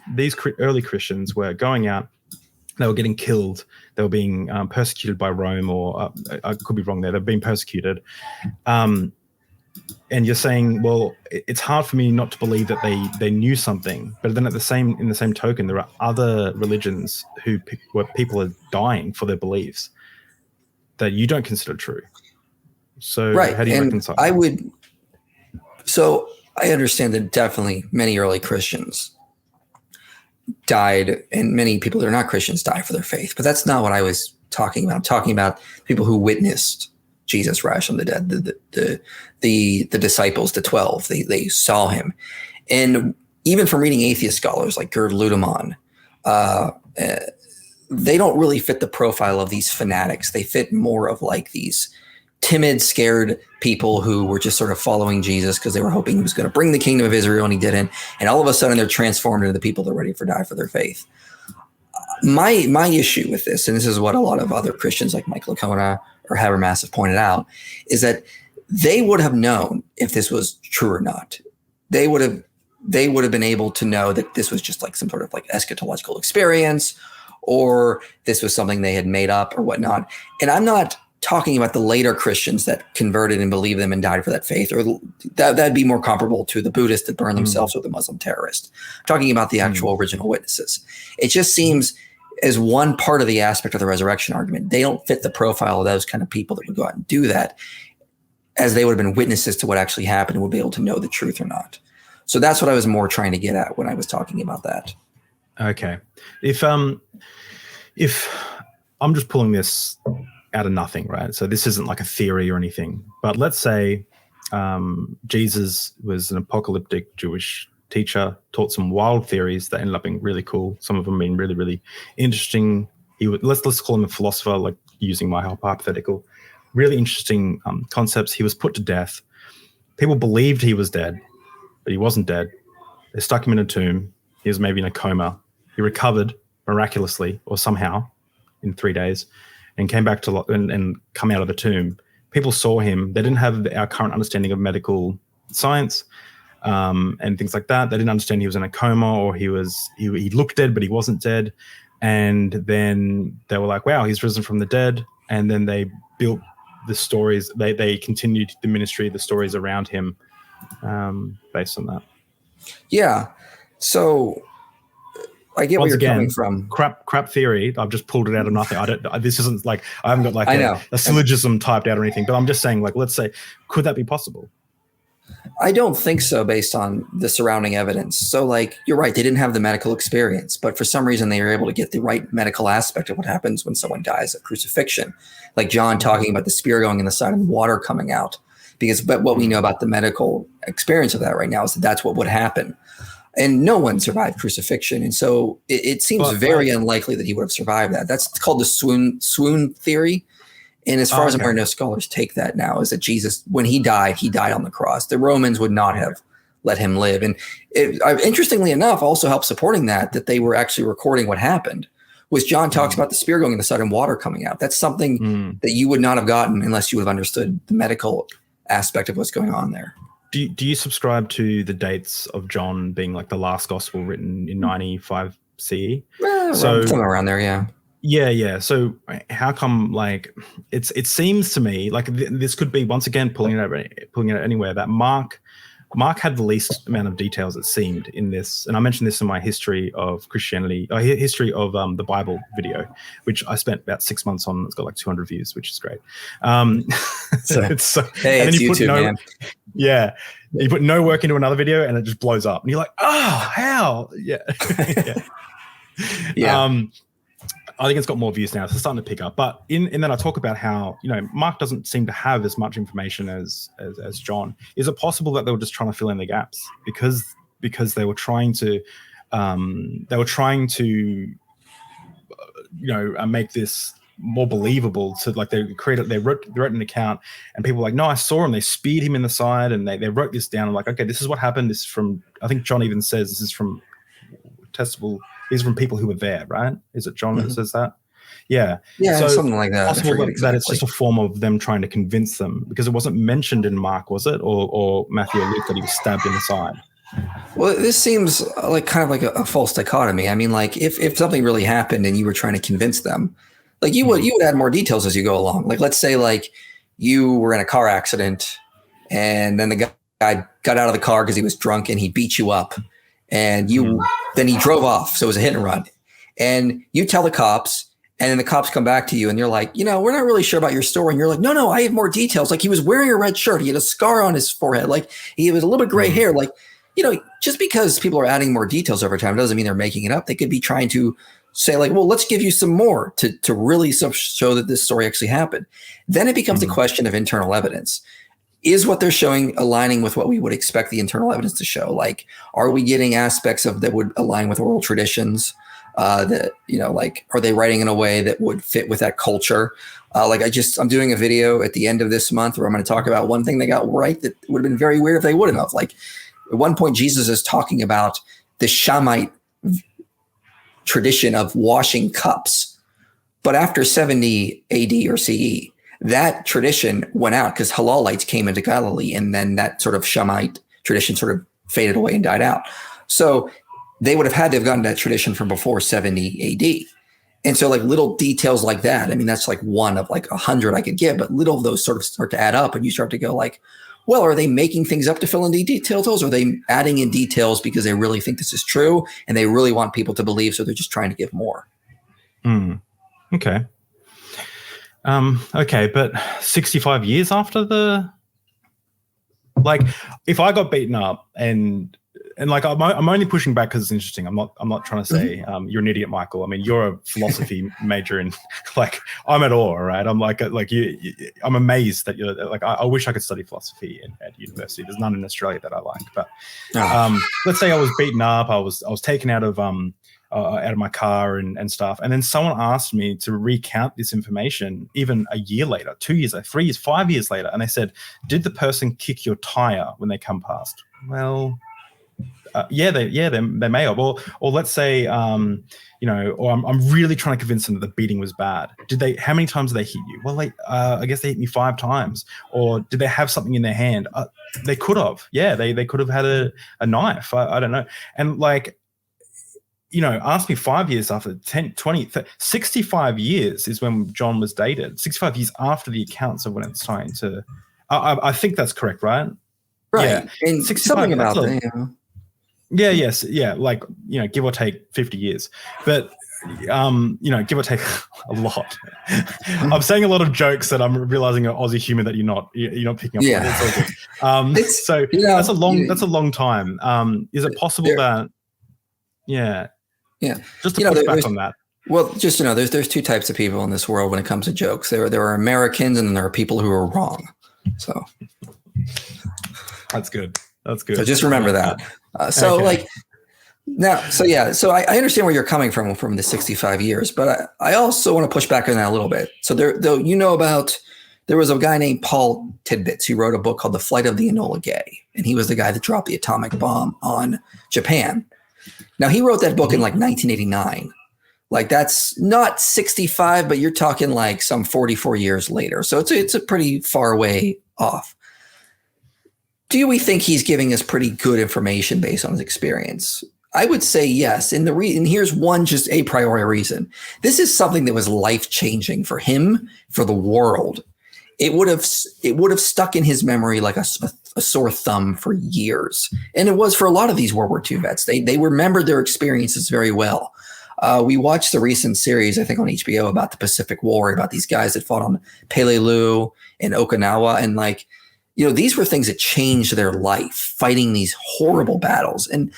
early Christians were going out, they were getting killed, they were being persecuted by Rome, or I could be wrong there, they're being persecuted. And you're saying, well, it's hard for me not to believe that they knew something. But then in the same token, there are other religions where people are dying for their beliefs that you don't consider true. So right. How do you reconcile? So I understand that definitely many early Christians died, and many people that are not Christians die for their faith. But that's not what I was talking about. I'm talking about people who witnessed Jesus rise from the dead, the disciples, the 12. They saw him. And even from reading atheist scholars like Gerd Ludemann, they don't really fit the profile of these fanatics. They fit more of like these timid, scared people who were just sort of following Jesus because they were hoping he was going to bring the kingdom of Israel, and he didn't. And all of a sudden they're transformed into the people that are ready to die for their faith. My issue with this, and this is what a lot of other Christians like Michael Coma or Habermas have pointed out, is that they would have known if this was true or not. They would have been able to know that this was just like some sort of like eschatological experience, or this was something they had made up or whatnot. And I'm not talking about the later Christians that converted and believed them and died for that faith, or that'd be more comparable to the Buddhists that burned themselves or the Muslim terrorist. I'm talking about the actual original witnesses. It just seems as one part of the aspect of the resurrection argument, they don't fit the profile of those kind of people that would go out and do that, as they would have been witnesses to what actually happened and would be able to know the truth or not. So that's what I was more trying to get at when I was talking about that. Okay. If I'm just pulling this out of nothing, right? So this isn't like a theory or anything, but let's say Jesus was an apocalyptic Jewish teacher, taught some wild theories that ended up being really cool. Some of them being really, really interesting. Let's call him a philosopher, like using my hypothetical. Really interesting concepts. He was put to death. People believed he was dead, but he wasn't dead. They stuck him in a tomb. He was maybe in a coma. He recovered miraculously or somehow in 3 days and came back to and come out of the tomb. People saw him. They didn't have our current understanding of medical science and things like that. They didn't understand he was in a coma, or he looked dead, but he wasn't dead. And then they were like, wow, he's risen from the dead. And then they built the stories. They continued the ministry, the stories around him based on that. Yeah. So I get where you're coming from. Crap theory. I've just pulled it out of nothing. This isn't like, I haven't got like a syllogism typed out or anything, but I'm just saying, like, let's say, could that be possible? I don't think so, based on the surrounding evidence. So, like, you're right, they didn't have the medical experience, but for some reason they were able to get the right medical aspect of what happens when someone dies at crucifixion. Like John talking about the spear going in the side and water coming out. But what we know about the medical experience of that right now is that that's what would happen. And no one survived crucifixion. And so it seems very unlikely that he would have survived that. That's called the swoon theory. And as far as I'm aware, no scholars take that now, is that Jesus, when he died on the cross. The Romans would not have let him live. And interestingly enough, also helped supporting that they were actually recording what happened, was John talks about the spear going in the side and water coming out. That's something that you would not have gotten unless you would have understood the medical aspect of what's going on there. Do you subscribe to the dates of John being like the last gospel written in 95 CE? Somewhere around there, yeah. Yeah. So how come, like, it seems to me like this could be, once again, pulling it anywhere, that Mark had the least amount of details, it seemed, in this. And I mentioned this in my history of Christianity, history of the Bible video, which I spent about 6 months on. It's got like 200 views, which is great. It's YouTube, man. Yeah. You put no work into another video and it just blows up. And you're like, oh, how? Yeah. Yeah. I think it's got more views now. So it's starting to pick up. But in then I talk about how, Mark doesn't seem to have as much information as John. Is it possible that they were just trying to fill in the gaps because they were trying to make this more believable? To like they wrote an account and people were like, no, I saw him. They speared him in the side and they wrote this down. I'm like, okay, this is what happened. This is from, I think John even says this is from testable. These are from people who were there, right? Is it John that says that? Yeah. Yeah, so something like that. Possible that it's just a form of them trying to convince them, because it wasn't mentioned in Mark, was it? Or Matthew or Luke, that he was stabbed in the side. Well, this seems like kind of like a false dichotomy. I mean, like if something really happened and you were trying to convince them, like you would add more details as you go along. Like, let's say like you were in a car accident and then the guy got out of the car because he was drunk and he beat you up, and then he drove off. So it was a hit and run, and you tell the cops, and then the cops come back to you and you're like, we're not really sure about your story. And you're like, no, I have more details. Like, he was wearing a red shirt. He had a scar on his forehead. Like, he was a little bit gray hair. Like, just because people are adding more details over time doesn't mean they're making it up. They could be trying to say, like, well, let's give you some more to really show that this story actually happened. Then it becomes a question of internal evidence. Is what they're showing aligning with what we would expect the internal evidence to show? Like, are we getting aspects of that would align with oral traditions? Are they writing in a way that would fit with that culture? I'm doing a video at the end of this month where I'm going to talk about one thing they got right that would have been very weird if they wouldn't have. Like, at one point, Jesus is talking about the Shamite tradition of washing cups. But after 70 AD or CE, that tradition went out because halalites came into Galilee, and then that sort of Shamite tradition sort of faded away and died out. So they would have had to have gotten that tradition from before 70 AD. And so, like, little details like that, I mean, that's like one of like 100 I could give, but little of those sort of start to add up, and you start to go like, well, are they making things up to fill in the details, or are they adding in details because they really think this is true and they really want people to believe, so they're just trying to give more? Okay. Okay, but 65 years after if I got beaten up and like, I'm only pushing back because it's interesting. I'm not trying to say you're an idiot, Michael. I mean, you're a philosophy major, and like, I'm at awe, right? I'm like I'm amazed that you're like, I wish I could study philosophy at university. There's none in Australia that I like. But let's say I was beaten up. I was taken out of my car and stuff, and then someone asked me to recount this information even a year later, 2 years, 3 years, 5 years later, and they said, "Did the person kick your tire when they come past?" Well. They may have, or let's say, or I'm really trying to convince them that the beating was bad. How many times did they hit you? Well, I guess they hit me 5 times. Or did they have something in their hand? They could have. Yeah, they could have had a knife. I don't know. And like, ask me 5 years after 10, 20, 30, 65 years is when John was dated. 65 years after the accounts of when it's starting to, I think that's correct, right? Right. Yeah. And something about that, Yeah, yes, yeah, like, give or take 50 years, but give or take a lot. I'm saying a lot of jokes that I'm realizing are Aussie humor that you're not picking up. Yeah. On. So that's a long time. Is it possible that? Yeah. Just to push back on that. Well, just there's two types of people in this world when it comes to jokes. There are Americans, and then there are people who are wrong. So that's good. So just remember that. So I understand where you're coming from the 65 years, but I also want to push back on that a little bit. So there was a guy named Paul Tidbits who wrote a book called The Flight of the Enola Gay, and he was the guy that dropped the atomic bomb on Japan. Now, he wrote that book in like 1989. Like, that's not 65, but you're talking like some 44 years later. So it's a pretty far way off. Do we think he's giving us pretty good information based on his experience? I would say yes. And here's one just a priori reason. This is something that was life-changing for him, for the world. It would have stuck in his memory like a sore thumb for years. And it was for a lot of these World War II vets. They remembered their experiences very well. We watched the recent series, I think on HBO, about the Pacific War, about these guys that fought on Peleliu and Okinawa. And like, these were things that changed their life, fighting these horrible battles. And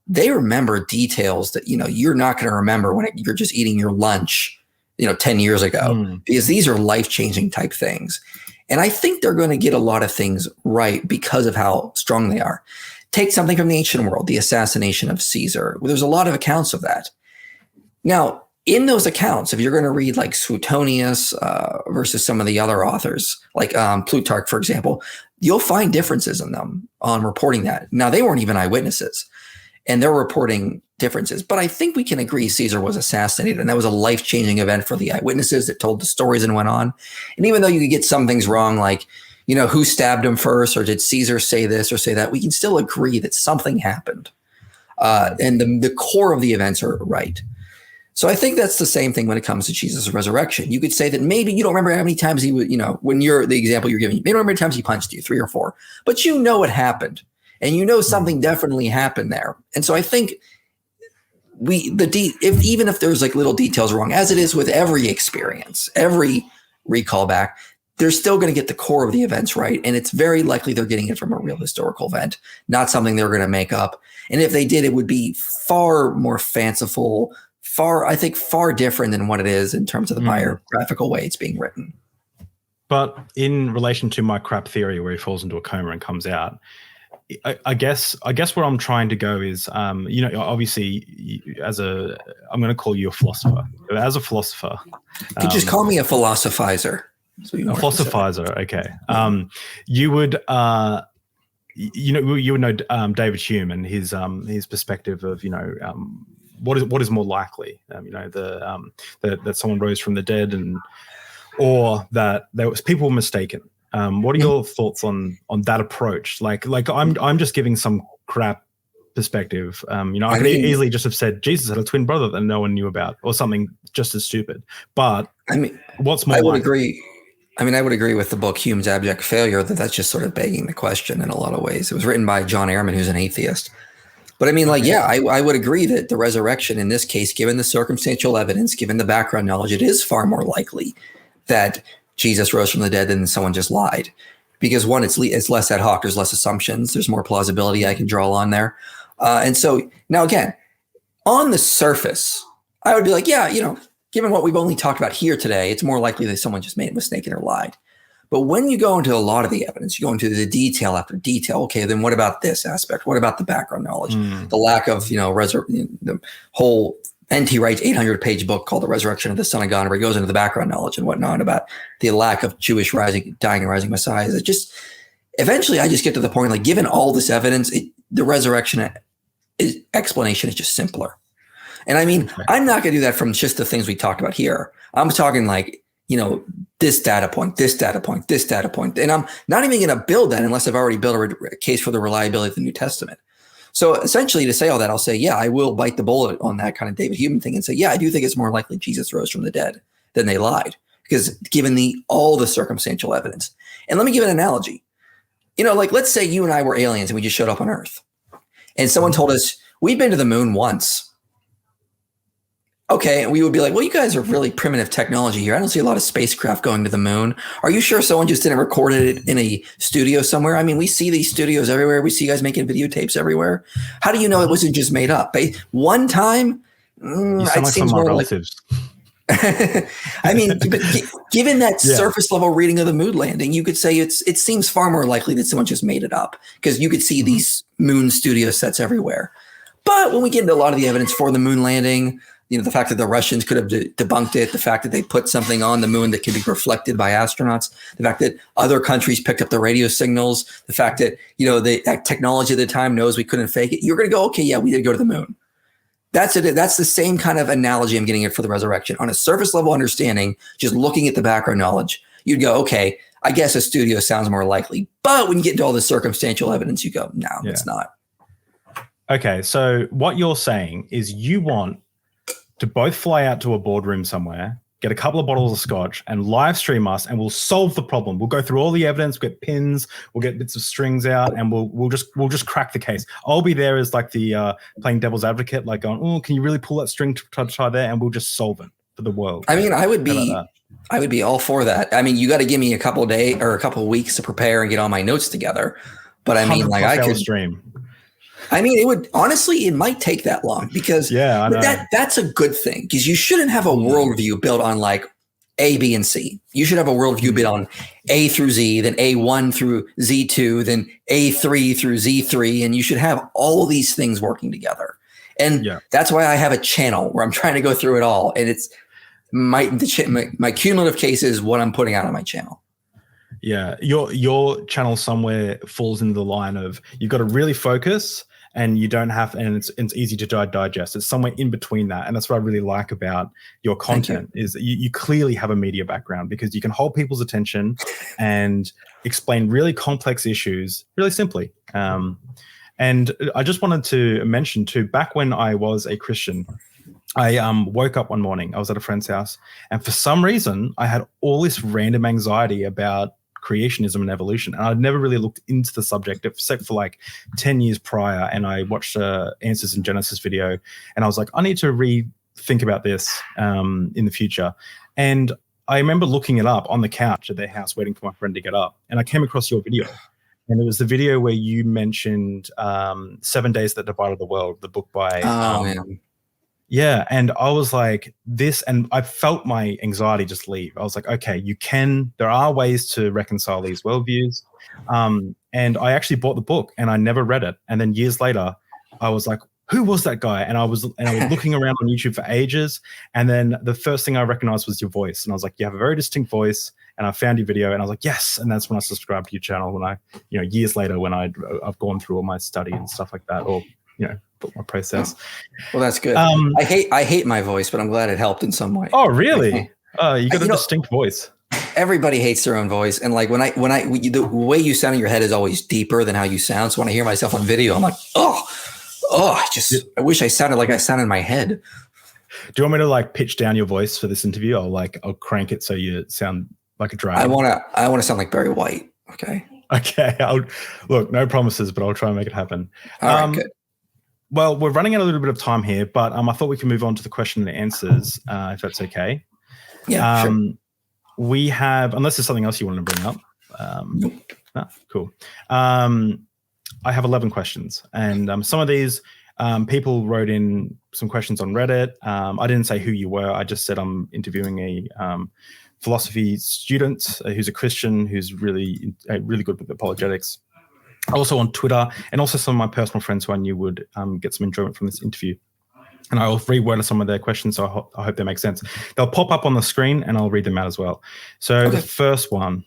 they remember details that, you're not going to remember when you're just eating your lunch, 10 years ago, because these are life-changing type things. And I think they're going to get a lot of things right because of how strong they are. Take something from the ancient world, the assassination of Caesar. There's a lot of accounts of that. Now, in those accounts, if you're going to read like Suetonius versus some of the other authors, like Plutarch, for example, you'll find differences in them on reporting that. Now, they weren't even eyewitnesses, and they're reporting differences. But I think we can agree Caesar was assassinated, and that was a life-changing event for the eyewitnesses that told the stories and went on. And even though you could get some things wrong, like, who stabbed him first, or did Caesar say this or say that, we can still agree that something happened. And the core of the events are right. So I think that's the same thing when it comes to Jesus' resurrection. You could say that maybe you don't remember how many times he would, when you're the example you're giving, you don't remember how many times he punched you, 3 or 4, but you know it happened, and you know something definitely happened there. And so I think even if there's like little details wrong, as it is with every experience, every recall back, they're still going to get the core of the events right. And it's very likely they're getting it from a real historical event, not something they're going to make up. And if they did, it would be far more fanciful, far different than what it is in terms of the biographical way it's being written. But in relation to my crap theory where he falls into a coma and comes out, I guess where I'm trying to go is, obviously I'm going to call you a philosopher. As a philosopher. You could just call me a philosophizer. A philosophizer, okay. You would, you would know David Hume and his perspective of, what is more likely, that someone rose from the dead or that people were mistaken. What are your thoughts on that approach? Like I'm just giving some crap perspective. I could easily just have said Jesus had a twin brother that no one knew about, or something just as stupid. But what's more? I would agree with the book Hume's Abject Failure that's just sort of begging the question in a lot of ways. It was written by John Ehrman, who's an atheist. But I would agree that the resurrection in this case, given the circumstantial evidence, given the background knowledge, it is far more likely that Jesus rose from the dead than someone just lied. Because one, it's less ad hoc, there's less assumptions, there's more plausibility I can draw on there. And so now again, on the surface, I would be like, given what we've only talked about here today, it's more likely that someone just made a mistake or lied. But when you go into a lot of the evidence, you go into the detail after detail. Okay, then what about this aspect? What about the background knowledge? The lack of, the whole N.T. Wright's 800-page book called The Resurrection of the Son of God, where he goes into the background knowledge and whatnot about the lack of Jewish dying and rising messiahs. It just, eventually I just get to the point, like, given all this evidence, the resurrection explanation is just simpler. And I'm not going to do that from just the things we talked about here. I'm talking like, this data point, this data point, this data point. And I'm not even going to build that unless I've already built a case for the reliability of the New Testament. So essentially to say all that, I'll say, I will bite the bullet on that kind of David Hume thing and say, I do think it's more likely Jesus rose from the dead than they lied, because given all the circumstantial evidence. And let me give an analogy. Like, let's say you and I were aliens and we just showed up on Earth and someone told us we've been to the moon once. Okay, and we would be like, well, you guys are really primitive technology here. I don't see a lot of spacecraft going to the moon. Are you sure someone just didn't record it in a studio somewhere? We see these studios everywhere. We see you guys making videotapes everywhere. How do you know it wasn't just made up? One time? You sound like some of my relatives. Given that surface level reading of the moon landing, you could say it seems far more likely that someone just made it up, because you could see these moon studio sets everywhere. But when we get into a lot of the evidence for the moon landing, the fact that the Russians could have debunked it, the fact that they put something on the moon that could be reflected by astronauts, the fact that other countries picked up the radio signals, the fact that, that technology at the time knows we couldn't fake it. You're going to go, okay, we did go to the moon. That's it. That's the same kind of analogy I'm getting it for the resurrection. On a surface level understanding, just looking at the background knowledge, you'd go, okay, I guess a studio sounds more likely. But when you get into all the circumstantial evidence, you go, no, it's not. Okay, so what you're saying is you want to both fly out to a boardroom somewhere, get a couple of bottles of scotch and live stream us, and we'll solve the problem. We'll go through all the evidence, we'll get pins, we'll get bits of strings out, and we'll just crack the case. I'll be there as like the playing devil's advocate, like going, oh, can you really pull that string to try there? And we'll just solve it for the world. I would be all for that. You got to give me a couple of days or a couple of weeks to prepare and get all my notes together. But I could stream. It might take that long, because that's a good thing, because you shouldn't have a worldview built on like A, B, and C. You should have a worldview built on A through Z, then A1 through Z2, then A3 through Z3, and you should have all of these things working together. And that's why I have a channel where I'm trying to go through it all. And it's my cumulative case is what I'm putting out on my channel. Yeah, your channel somewhere falls into the line of you've got to really focus, and you don't have, and it's easy to digest. It's somewhere in between that, and that's what I really like about your content is that you clearly have a media background, because you can hold people's attention and explain really complex issues really simply. And I just wanted to mention too, back when I was a Christian, I woke up one morning. I was at a friend's house, and for some reason, I had all this random anxiety about creationism and evolution, and I'd never really looked into the subject except for like 10 years prior. And I watched Answers in Genesis video, and I was like, I need to rethink about this in the future. And I remember looking it up on the couch at their house, waiting for my friend to get up, and I came across your video. And it was the video where you mentioned 7 Days That Divided the World, the book by man. Yeah, and I was like this, and I felt my anxiety just leave. I was like, okay, there are ways to reconcile these worldviews. And I actually bought the book, and I never read it. And then years later, I was like, who was that guy? And I was looking around on YouTube for ages, and then the first thing I recognized was your voice. And I was like, you have a very distinct voice. And I found your video, and I was like, yes. And that's when I subscribed to your channel. When I, years later, when I've gone through all my study and stuff like that, or my process. Well, that's good. I hate my voice, but I'm glad it helped in some way. Oh, really? You got a distinct voice. Everybody hates their own voice, and like the way you sound in your head is always deeper than how you sound. So when I hear myself on video, I'm like, I wish I sounded like I sound in my head. Do you want me to like pitch down your voice for this interview? I'll crank it so you sound like a dragon. I want to sound like Barry White. Okay. Okay. Look, no promises, but I'll try and make it happen. All right, good. Well, we're running out a little bit of time here, but I thought we could move on to the question and answers, if that's okay. Yeah, sure. We have, unless there's something else you want to bring up. Nope. Cool. I have 11 questions, and some of these people wrote in some questions on Reddit. I didn't say who you were. I just said I'm interviewing a philosophy student who's a Christian who's really good with apologetics. Also on Twitter, and also some of my personal friends who I knew would get some enjoyment from this interview. And I'll reword some of their questions, so I hope they make sense. They'll pop up on the screen, and I'll read them out as well. So okay. The first one,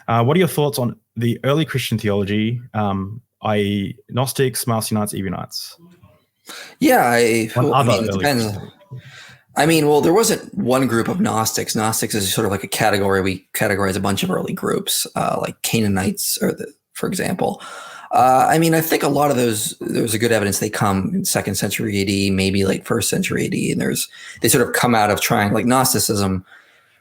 what are your thoughts on the early Christian theology, i.e. Gnostics, Marcionites, Ebionites? Yeah, it depends. There wasn't one group of Gnostics. Gnostics is sort of like a category. We categorize a bunch of early groups, like Canaanites, for example. I think a lot of those, there's a good evidence they come in 2nd century AD, maybe like 1st century AD. And they sort of come out of trying, like Gnosticism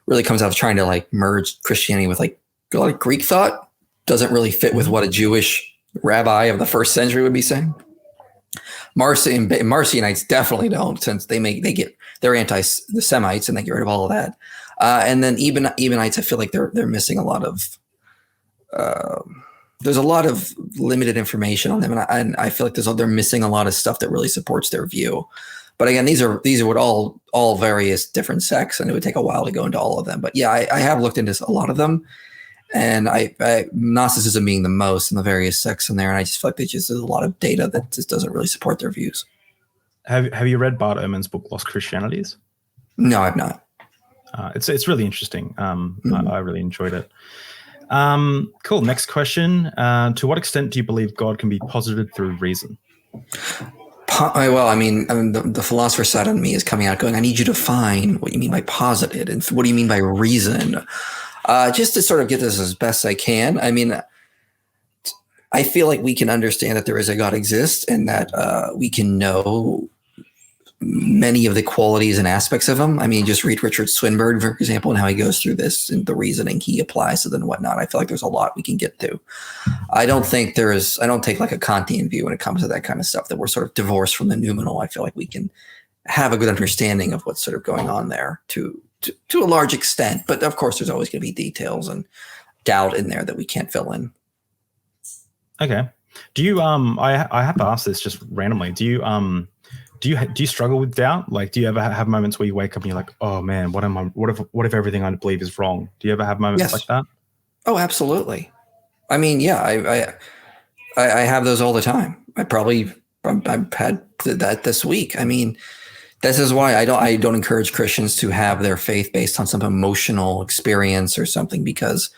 really comes out of trying to like merge Christianity with like a lot of Greek thought. Doesn't really fit with what a Jewish rabbi of the 1st century would be saying. Marcionites definitely don't, since they're the Semites and they get rid of all of that. And then Ebionites, I feel like they're missing a lot of, there's a lot of limited information on them. And I feel like they're missing a lot of stuff that really supports their view. But again, these are what all various different sects, and it would take a while to go into all of them. But yeah, I have looked into a lot of them, and Gnosticism being the most in the various sects in there. And I just feel like there's a lot of data that just doesn't really support their views. Have you read Bart Ehrman's book, Lost Christianities? No, I've not. It's really interesting. I really enjoyed it. Cool. Next question. To what extent do you believe God can be posited through reason? The philosopher side of me is coming out going, I need you to define what you mean by posited and what do you mean by reason? Just to sort of get this as best I can. I feel like we can understand that there is a God exists, and that we can know many of the qualities and aspects of him. Just read Richard Swinburne, for example, and how he goes through this and the reasoning he applies to them and whatnot. I feel like there's a lot we can get to. I don't take like a Kantian view when it comes to that kind of stuff, that we're sort of divorced from the noumenal. I feel like we can have a good understanding of what's sort of going on there to a large extent. But of course, there's always going to be details and doubt in there that we can't fill in. Okay. Do you, I have to ask this just randomly. Do you struggle with doubt? Like, do you ever have moments where you wake up and you're like, oh man, what if everything I believe is wrong? Do you ever have moments like that? Oh, absolutely. I have those all the time. I've had that this week. This is why I don't encourage Christians to have their faith based on some emotional experience or something, because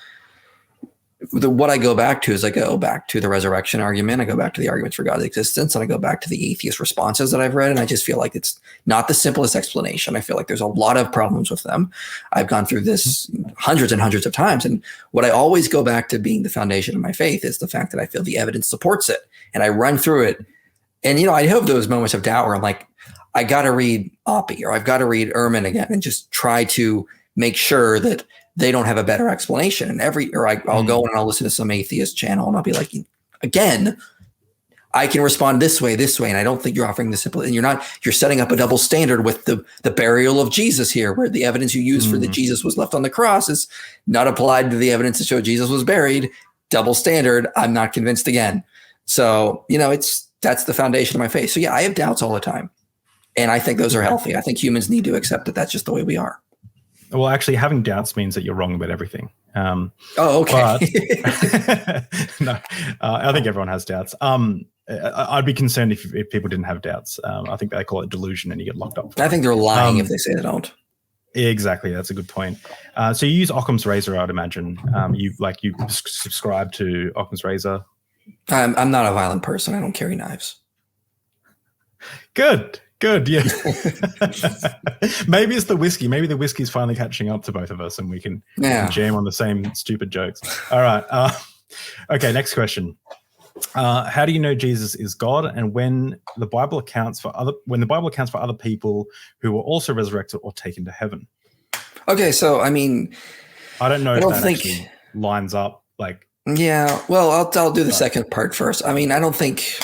what I go back to is I go back to the resurrection argument. I go back to the arguments for God's existence, and I go back to the atheist responses that I've read. And I just feel like it's not the simplest explanation. I feel like there's a lot of problems with them. I've gone through this hundreds and hundreds of times. And what I always go back to being the foundation of my faith is the fact that I feel the evidence supports it. And I run through it. And, I have those moments of doubt where I'm like, I got to read Oppie or I've got to read Ehrman again and just try to make sure that they don't have a better explanation. And I'll go and I'll listen to some atheist channel and I'll be like, again, I can respond this way. And I don't think you're offering the simple, and you're setting up a double standard with the burial of Jesus here, where the evidence you use for that Jesus was left on the cross is not applied to the evidence to show Jesus was buried. Double standard. I'm not convinced again. So, that's the foundation of my faith. So yeah, I have doubts all the time. And I think those are healthy. I think humans need to accept that that's just the way we are. Well, actually, having doubts means that you're wrong about everything. Okay. No, I think everyone has doubts. I'd be concerned if people didn't have doubts. I think they call it delusion and you get locked up. I think they're lying if they say they don't. Exactly. That's a good point. So you use Occam's razor, I'd imagine. You subscribe to Occam's razor. I'm not a violent person. I don't carry knives. Good. Yeah. Maybe it's the whiskey. Maybe the whiskey's finally catching up to both of us and we can jam on the same stupid jokes. All right. Okay. Next question. How do you know Jesus is God? And when the Bible accounts for other people who were also resurrected or taken to heaven? Okay. So, I mean, I don't know if that actually lines up. Yeah. Well, I'll do the second part first. I mean, I don't think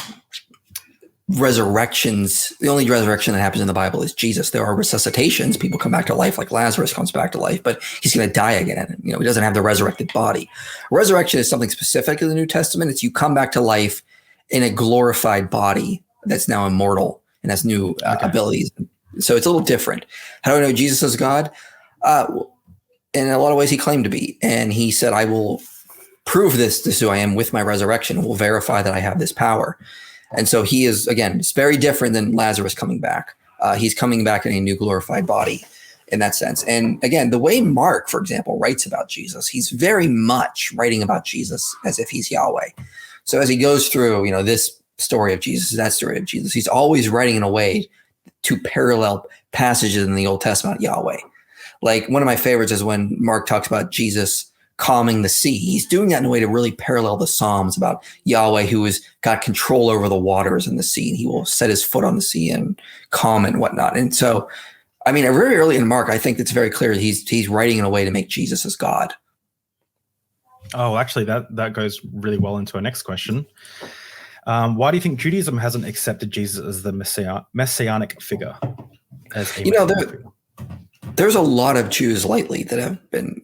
resurrections, the only resurrection that happens in the Bible is Jesus. There are resuscitations. People come back to life, like Lazarus comes back to life, but he's going to die again. He doesn't have the resurrected body. Resurrection is something specific in the New Testament. It's you come back to life in a glorified body that's now immortal and has new abilities. So it's a little different. How do I know Jesus is God? In a lot of ways, he claimed to be. And he said, I will prove this is who I am with my resurrection and will verify that I have this power. And so he is, again, it's very different than Lazarus coming back. He's coming back in a new glorified body in that sense. And again, the way Mark, for example, writes about Jesus, he's very much writing about Jesus as if he's Yahweh. So as he goes through, this story of Jesus, that story of Jesus, he's always writing in a way to parallel passages in the Old Testament, Yahweh. Like one of my favorites is when Mark talks about Jesus calming the sea. He's doing that in a way to really parallel the Psalms about Yahweh, who has got control over the waters and the sea, and he will set his foot on the sea and calm and whatnot. And so, I mean, very early in Mark, I think it's very clear that he's writing in a way to make Jesus as God. Oh, actually, that goes really well into our next question. Why do you think Judaism hasn't accepted Jesus as the messianic figure? There's a lot of Jews lately that have been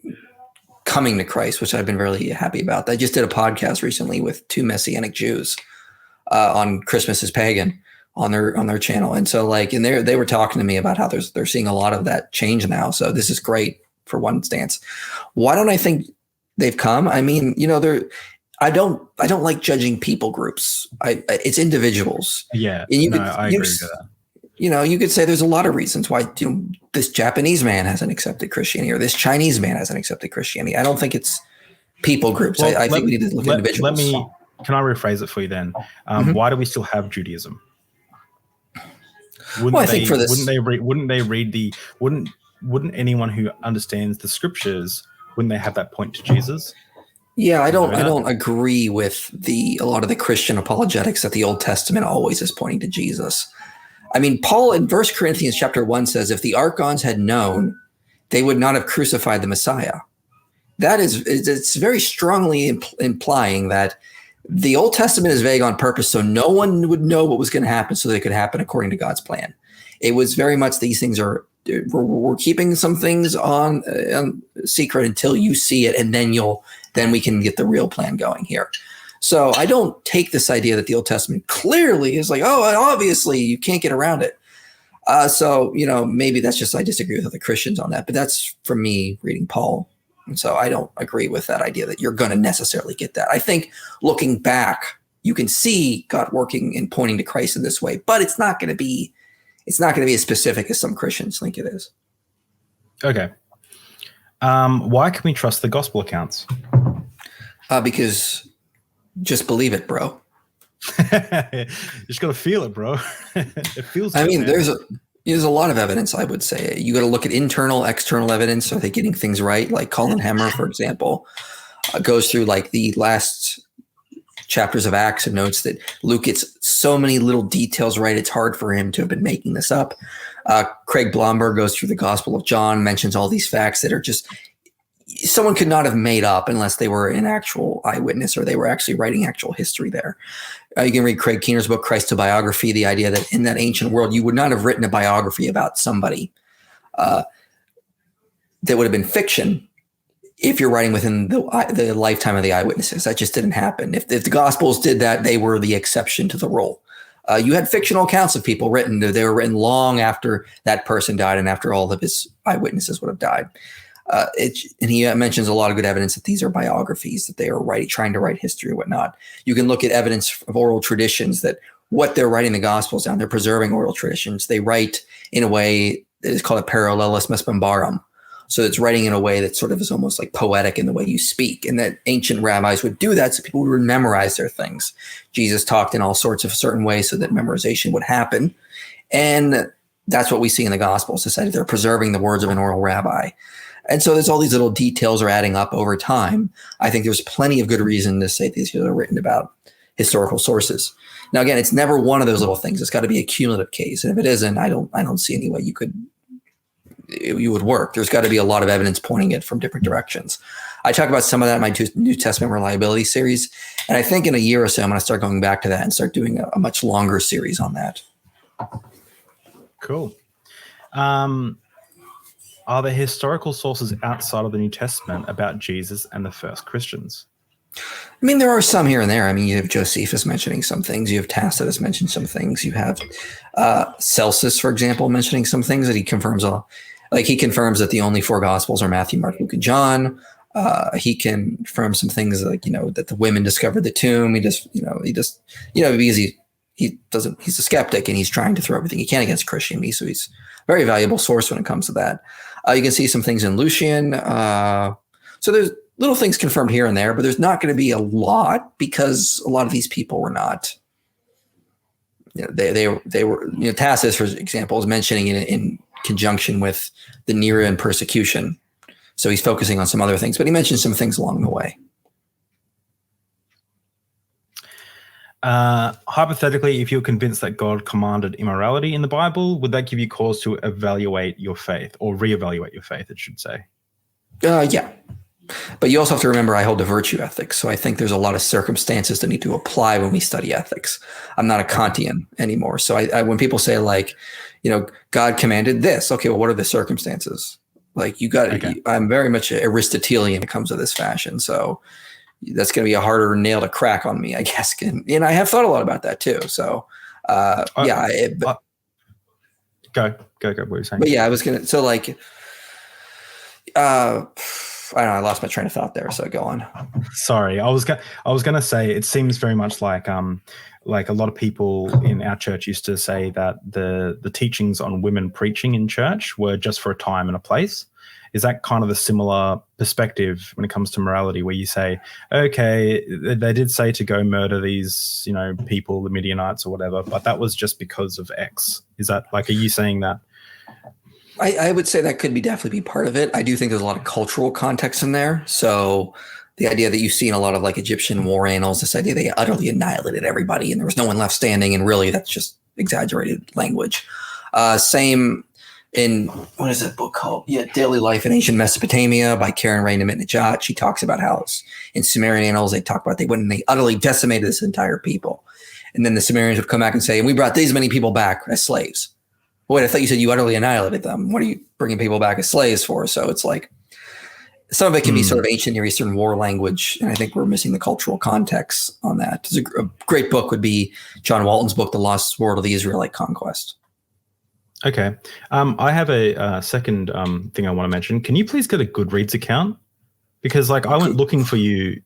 coming to Christ, which I've been really happy about. I just did a podcast recently with two Messianic Jews on Christmas is Pagan on their channel. And so they were talking to me about how they're seeing a lot of that change now. So this is great for one stance. Why don't I think they've come? I mean, I don't like judging people groups. It's individuals. Yeah. And I agree with that. You could say there's a lot of reasons why this Japanese man hasn't accepted Christianity or this Chinese man hasn't accepted Christianity. I don't think it's people groups. Well, I think we need to look at individuals. Can I rephrase it for you then? Why do we still have Judaism? Wouldn't anyone who understands the scriptures, wouldn't they have that point to Jesus? Yeah, I don't agree with a lot of the Christian apologetics that the Old Testament always is pointing to Jesus. I mean, Paul in 1 Corinthians chapter 1 says, if the archons had known, they would not have crucified the Messiah. It's very strongly implying that the Old Testament is vague on purpose, so no one would know what was going to happen so they could happen according to God's plan. It was very much these things we're keeping some things on secret until you see it, and then we can get the real plan going here. So I don't take this idea that the Old Testament clearly is like, oh, obviously you can't get around it. So maybe that's just I disagree with other Christians on that, but that's from me reading Paul. And so I don't agree with that idea that you're going to necessarily get that. I think looking back, you can see God working and pointing to Christ in this way, but it's not going to be as specific as some Christians think it is. Okay. Why can we trust the gospel accounts? Because just believe it, bro. You just got to feel it, bro. It feels good, man. There's a lot of evidence, I would say. You got to look at internal, external evidence. Are they getting things right? Like Colin Hemmer, for example, goes through like the last chapters of Acts and notes that Luke gets so many little details right. It's hard for him to have been making this up. Craig Blomberg goes through the Gospel of John, mentions all these facts that are just someone could not have made up unless they were an actual eyewitness or they were actually writing actual history there. You can read Craig Keener's book, Christ's Biography, the idea that in that ancient world, you would not have written a biography about somebody that would have been fiction if you're writing within the lifetime of the eyewitnesses. That just didn't happen. If the Gospels did that, they were the exception to the rule. You had fictional accounts of people written. They were written long after that person died and after all of his eyewitnesses would have died. And he mentions a lot of good evidence that these are biographies, that they are trying to write history or whatnot. You can look at evidence of oral traditions that what they're writing the Gospels down, they're preserving oral traditions. They write in a way that is called a parallelismus bombarum. So it's writing in a way that sort of is almost like poetic in the way you speak, and that ancient rabbis would do that so people would memorize their things. Jesus talked in all sorts of certain ways so that memorization would happen. And that's what we see in the Gospels. Decided they're preserving the words of an oral rabbi. And so there's all these little details are adding up over time. I think there's plenty of good reason to say these are written about historical sources. Now, again, it's never one of those little things. It's got to be a cumulative case. And if it isn't, I don't see any way you would work. There's got to be a lot of evidence pointing it from different directions. I talk about some of that in my New Testament reliability series. And I think in a year or so, I'm going to start going back to that and start doing a much longer series on that. Cool. Are there historical sources outside of the New Testament about Jesus and the first Christians? I mean, there are some here and there. I mean, you have Josephus mentioning some things. You have Tacitus mentioning some things. You have Celsus, for example, mentioning some things that he confirms. He confirms that the only four Gospels are Matthew, Mark, Luke, and John. He confirms some things like, that the women discovered the tomb. Because he's a skeptic and he's trying to throw everything he can against Christianity. So he's a very valuable source when it comes to that. You can see some things in Lucian. So there's little things confirmed here and there, but there's not going to be a lot because a lot of these people were not, they were, Tacitus, for example, is mentioning it in conjunction with the Nerean persecution. So he's focusing on some other things, but he mentions some things along the way. Hypothetically, if you're convinced that God commanded immorality in the Bible, would that give you cause to evaluate your faith or reevaluate your faith, it should say? Yeah. But you also have to remember I hold a virtue ethics. So I think there's a lot of circumstances that need to apply when we study ethics. I'm not a Kantian anymore. So I when people say God commanded this, okay, well, what are the circumstances? I'm very much Aristotelian when it comes to this fashion. So that's going to be a harder nail to crack on me, I guess. And I have thought a lot about that too. So go. What were you saying? But yeah, I was going to, I don't know. I lost my train of thought there. So go on. Sorry, I was gonna say it seems very much like a lot of people in our church used to say that the teachings on women preaching in church were just for a time and a place. Is that kind of a similar perspective when it comes to morality, where you say, okay, they did say to go murder these, people, the Midianites or whatever, but that was just because of X? Is that are you saying that? I would say that could definitely be part of it. I do think there's a lot of cultural context in there. So the idea that you see in a lot of Egyptian war annals, this idea they utterly annihilated everybody and there was no one left standing. And really that's just exaggerated language. Same in, what is that book called? Yeah, Daily Life in Ancient Mesopotamia by Karen Ray Nemitnejad. She talks about how in Sumerian annals, they talk about they utterly decimated this entire people. And then the Sumerians would come back and say, and we brought these many people back as slaves. Wait, I thought you said you utterly annihilated them. What are you bringing people back as slaves for? So it's some of it can be sort of ancient Near Eastern war language, and I think we're missing the cultural context on that. A great book would be John Walton's book, The Lost World of the Israelite Conquest. Okay. I have a second thing I want to mention. Can you please get a Goodreads account? Because I went looking for you,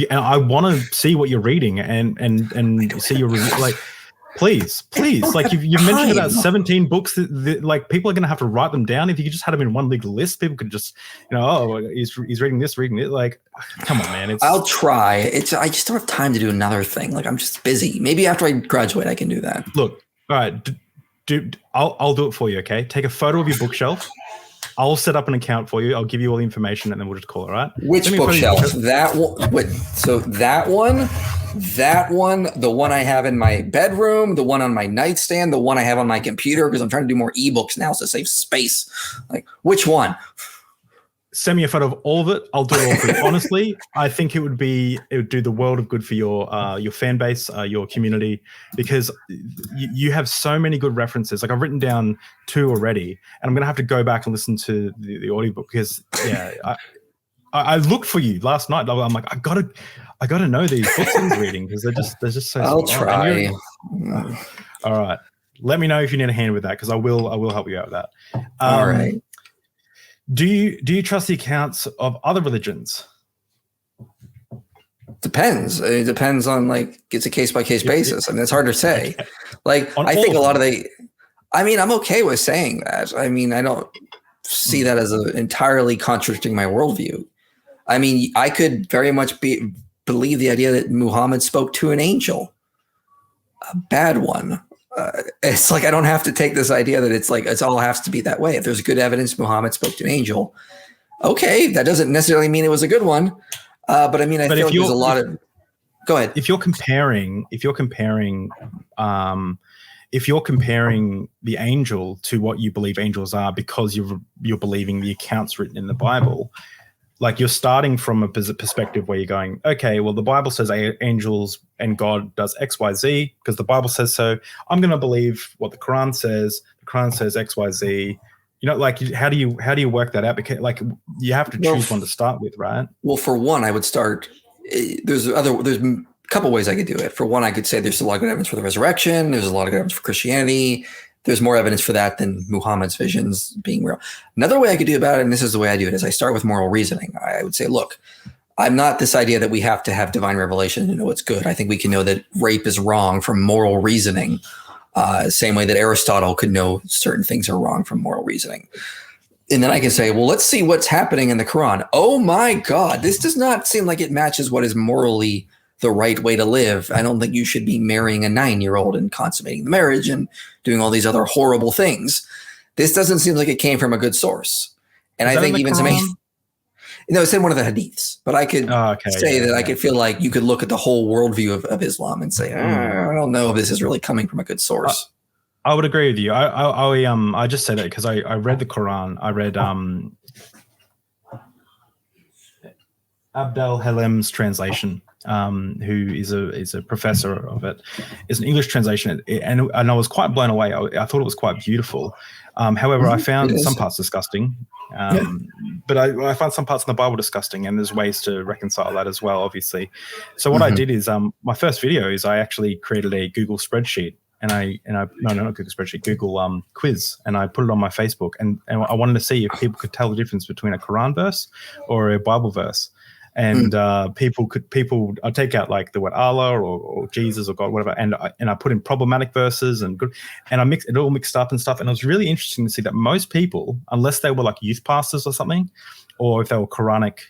and I want to see what you're reading and see your review. Please. You mentioned about 17 books that people are going to have to write them down. If you just had them in one big list, people could just, he's reading this, reading it. Come on, man. I'll try. I just don't have time to do another thing. I'm just busy. Maybe after I graduate, I can do that. Look, all right, I'll do it for you. Okay, take a photo of your bookshelf. I'll set up an account for you. I'll give you all the information, and then we'll just call it. Right? Which bookshelf? That one. So that one. That one, the one I have in my bedroom, the one on my nightstand, the one I have on my computer, because I'm trying to do more ebooks now to save space. Like, which one? Send me a photo of all of it. I'll do it all for you. Honestly, I think it would do the world of good for your fan base, your community, because you have so many good references. Like, I've written down 2 already, and I'm gonna have to go back and listen to the audiobook because I looked for you last night. I'm like, I gotta know these books he's reading because they're just so. I'll try. All right, let me know if you need a hand with that because I will help you out with that. All right. Do you trust the accounts of other religions? Depends. It depends on, like, it's a case by case basis. I mean, it's hard to say. Okay. Like, I think a lot of I'm okay with saying that. I mean, I don't see that as entirely contradicting my worldview. I mean, I could very much believe the idea that Muhammad spoke to an angel, a bad one. It's like I don't have to take this idea that it's all has to be that way. If there's good evidence Muhammad spoke to an angel, okay, that doesn't necessarily mean it was a good one. But I mean, I feel like there's a lot of. Go ahead. If you're comparing the angel to what you believe angels are because you're believing the accounts written in the Bible, like you're starting from a perspective where you're going, okay, well, the Bible says angels and God does X, Y, Z because the Bible says so. I'm going to believe what the Quran says. The Quran says X, Y, Z. You know, like how do you work that out? Because like you have to choose one to start with, right? Well, for one, I would start. There's a couple ways I could do it. For one, I could say there's a lot of good evidence for the resurrection. There's a lot of good evidence for Christianity. There's more evidence for that than Muhammad's visions being real. Another way I could do about it, and this is the way I do it, is I start with moral reasoning. I would say, look, I'm not this idea that we have to have divine revelation to know what's good. I think we can know that rape is wrong from moral reasoning, same way that Aristotle could know certain things are wrong from moral reasoning. And then I can say, well, let's see what's happening in the Quran. Oh my God, this does not seem like it matches what is morally the right way to live. I don't think you should be marrying a 9-year-old and consummating the marriage and doing all these other horrible things. This doesn't seem like it came from a good source. And I think even it's in one of the hadiths, but I could I could feel like you could look at the whole worldview of Islam and say, I don't know if this is really coming from a good source. I would agree with you. I just said it because I read the Quran. I read Abdel Halim's translation, who is a professor of it. It's an English translation, and I was quite blown away. I thought it was quite beautiful. However, I found some parts disgusting. But I found some parts in the Bible disgusting, and there's ways to reconcile that as well, obviously. So what I did is my first video is I actually created a Google spreadsheet, Google quiz, and I put it on my Facebook, and I wanted to see if people could tell the difference between a Quran verse or a Bible verse. And I'd take out like the word Allah or Jesus or God, whatever, and I put in problematic verses and good, and I mixed it all mixed up and stuff. And it was really interesting to see that most people, unless they were like youth pastors or something, or if they were Quranic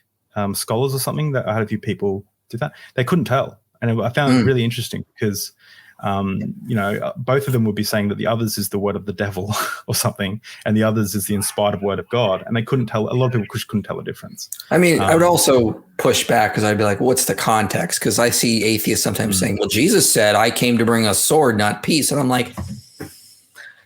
scholars or something, that I had a few people do that, they couldn't tell. And I found it really interesting because both of them would be saying that the others is the word of the devil or something, and the others is the inspired word of God. And they couldn't tell. A lot of people couldn't tell the difference. I mean, I would also push back because I'd be like, what's the context? Because I see atheists sometimes saying, well, Jesus said, I came to bring a sword, not peace. And I'm like,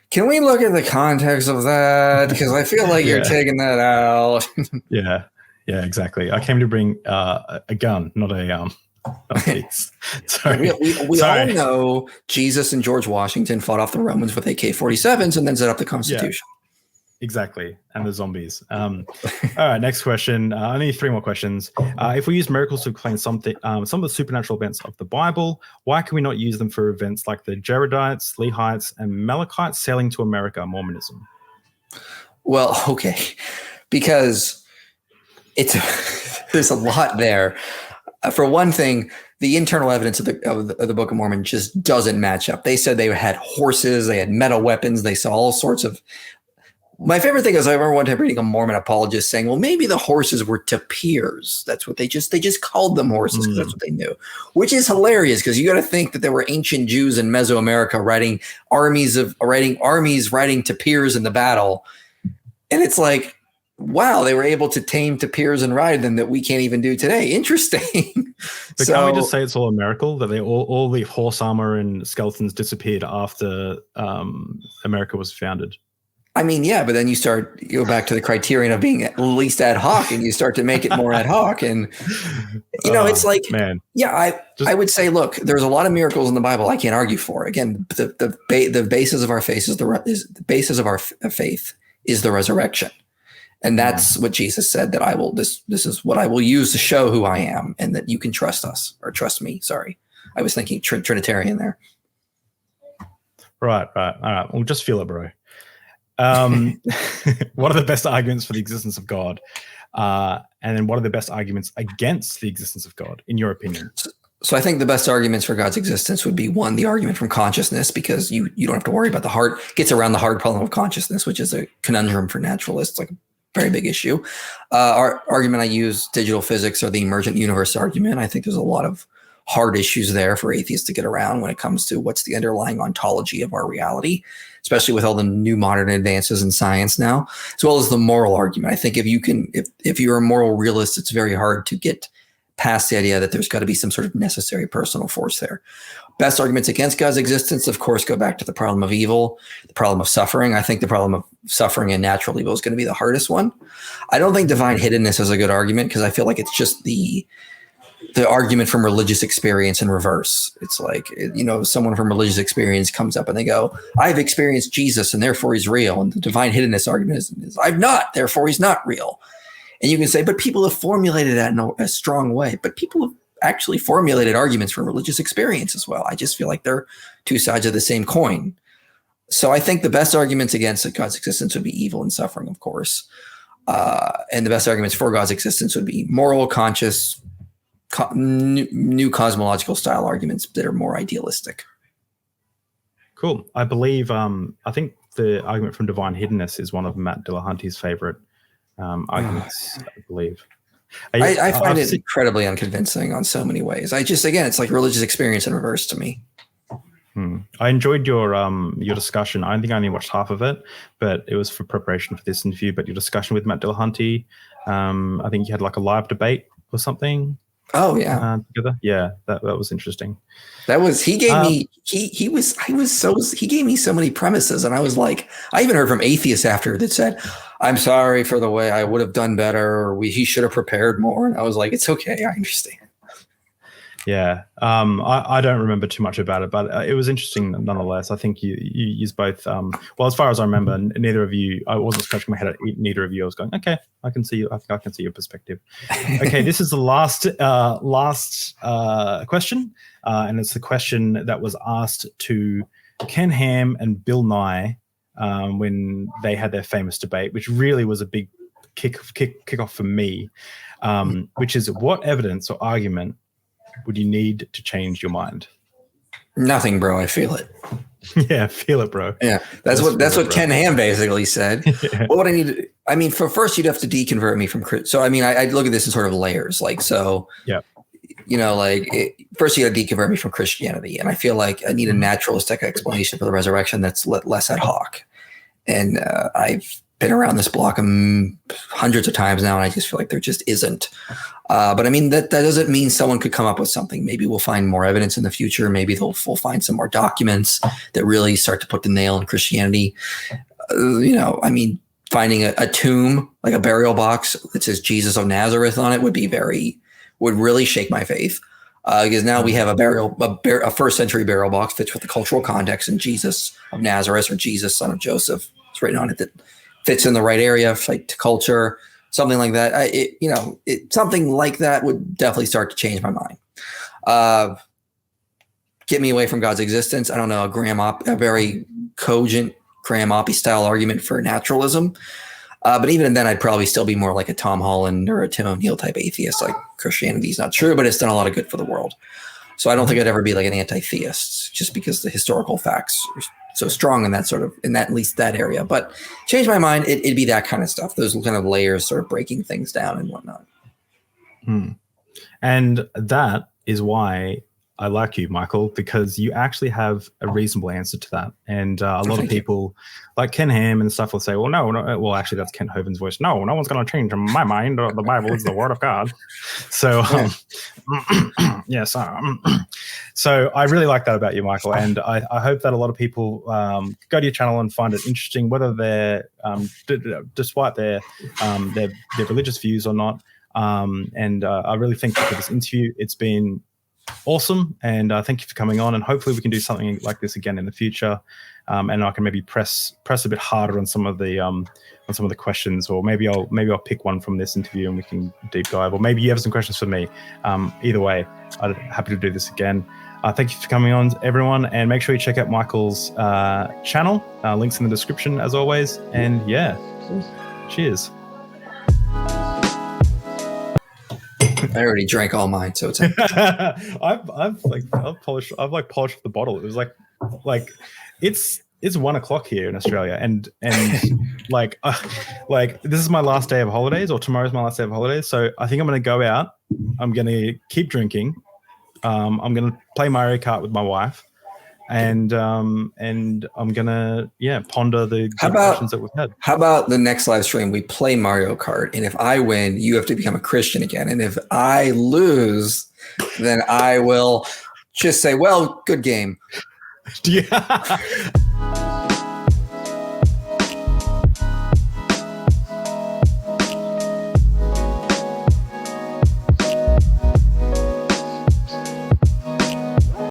can we look at the context of that? Because I feel like you're taking that out. Yeah, exactly. I came to bring a gun, not a Sorry. We all know Jesus and George Washington fought off the Romans with AK-47s and then set up the Constitution. Yeah, exactly. And the zombies. All right, next question. Only 3 more questions. If we use miracles to explain some of the supernatural events of the Bible, why can we not use them for events like the Jaredites, Lehites, and Malachites sailing to America, Mormonism? Well, okay, because there's a lot there. For one thing, the internal evidence of the Book of Mormon just doesn't match up. They said they had horses, they had metal weapons, they saw all sorts of. My favorite thing is I remember one time reading a Mormon apologist saying, "Well, maybe the horses were tapirs. That's what they just called them horses because that's what they knew," which is hilarious because you got to think that there were ancient Jews in Mesoamerica riding armies riding tapirs in the battle, and it's like wow, they were able to tame tapirs and ride them that we can't even do today. Interesting. But can't we just say it's all a miracle that all the horse armor and skeletons disappeared after America was founded? I mean, yeah, but then you go back to the criterion of being at least ad hoc, and you start to make it more ad hoc. And, it's like, man, yeah, I would say, look, there's a lot of miracles in the Bible I can't argue for. Again, the basis of our faith is the basis of our faith is the resurrection. And that's what Jesus said, that this is what I will use to show who I am, and that you can trust us, or trust me. Sorry. I was thinking Trinitarian there. Right. All right. Well, just feel it, bro. What are the best arguments for the existence of God? And then what are the best arguments against the existence of God, in your opinion? So I think the best arguments for God's existence would be, one, the argument from consciousness, because you don't have to worry about the hard, gets around the hard problem of consciousness, which is a conundrum for naturalists, like a very big issue. Our argument I use, digital physics, or the emergent universe argument. I think there's a lot of hard issues there for atheists to get around when it comes to what's the underlying ontology of our reality, especially with all the new modern advances in science now, as well as the moral argument. I think if you're a moral realist, it's very hard to get past the idea that there's got to be some sort of necessary personal force there. Best arguments against God's existence, of course, go back to the problem of evil, the problem of suffering. I think the problem of suffering and natural evil is going to be the hardest one. I don't think divine hiddenness is a good argument, because I feel like it's just the argument from religious experience in reverse. It's like, someone from religious experience comes up and they go, I've experienced Jesus and therefore he's real. And the divine hiddenness argument is I've not, therefore he's not real. And you can say, but people have formulated that in a strong way. But people have actually formulated arguments from religious experience as well. I just feel like they're two sides of the same coin. So I think the best arguments against God's existence would be evil and suffering, of course. And the best arguments for God's existence would be moral, conscious, new cosmological style arguments that are more idealistic. Cool. I believe, I think the argument from divine hiddenness is one of Matt Dillahunty's favorite arguments, I believe. I find it incredibly unconvincing on so many ways. It's like religious experience in reverse to me. I enjoyed your discussion. I think I only watched half of it, but it was for preparation for this interview. But your discussion with Matt Dillahunty, I think you had like a live debate or something. Oh yeah, together. Yeah, that was interesting. That was he gave me he gave me so many premises, and I was like, I even heard from atheists after that said, I'm sorry for the way I would have done better, or he should have prepared more. And I was like, it's okay, I understand. Yeah, I don't remember too much about it, but it was interesting nonetheless. I think you used both. Well, as far as I remember, neither of you. I wasn't scratching my head at neither of you. I was going, okay, I can see you. I think I can see your perspective. Okay, this is the last question, and it's the question that was asked to Ken Ham and Bill Nye when they had their famous debate, which really was a big kick off for me. Which is, what evidence or argument would you need to change your mind? Nothing, bro. I feel it. Yeah, feel it, bro. Yeah, that's what Ken Ham basically said. Yeah. What would I need? I mean, first you'd have to deconvert me from. So I mean, I look at this in sort of layers. Like, so, yeah, first you got to deconvert me from Christianity, and I feel like I need a naturalistic explanation for the resurrection that's less ad hoc. And I've been around this block hundreds of times now, and I just feel like there just isn't. But I mean, that doesn't mean someone could come up with something. Maybe we'll find more evidence in the future. Maybe we'll find some more documents that really start to put the nail in Christianity. I mean, finding a tomb, like a burial box that says Jesus of Nazareth on it would really shake my faith. Because now we have a first century burial box fits with the cultural context, and Jesus of Nazareth, or Jesus, son of Joseph, it's written on it, that fits in the right area, like to culture, something like that. Something like that would definitely start to change my mind. Get me away from God's existence. I don't know, a very cogent Graham Oppy style argument for naturalism. But even then, I'd probably still be more like a Tom Holland or a Tim O'Neill type atheist. Like, Christianity is not true, but it's done a lot of good for the world. So I don't think I'd ever be like an anti-theist, just because the historical facts are so strong in at least that area. But change my mind, it'd be that kind of stuff. Those kind of layers, sort of breaking things down and whatnot. And that is why I like you, Michael, because you actually have a reasonable answer to that. And a lot of people, like Ken Ham and stuff, will say, well, no, well, actually, that's Ken Hovind's voice. No one's going to change my mind. The Bible is the word of God. So, yes. So I really like that about you, Michael. And I hope that a lot of people go to your channel and find it interesting, whether they're, despite their religious views or not. And I really think for this interview, it's been awesome, and thank you for coming on, and hopefully we can do something like this again in the future, and I can maybe press a bit harder on some of the questions, or maybe I'll pick one from this interview and we can deep dive, or maybe you have some questions for me. Either way, I'm happy to do this again. Thank you for coming on, everyone, and make sure you check out Michael's channel. Links in the description as always, and yeah, cheers. I already drank all mine, so it's I've polished the bottle. It was like it's 1 o'clock here in Australia, and like this is my last day of holidays, or tomorrow's my last day of holidays. So I think I'm going to go out. I'm going to keep drinking. I'm going to play Mario Kart with my wife, and I'm gonna ponder the questions that we've had. How about the next live stream we play Mario Kart, and if I win, you have to become a Christian again, and if I lose, then I will just say, well, good game. Yeah.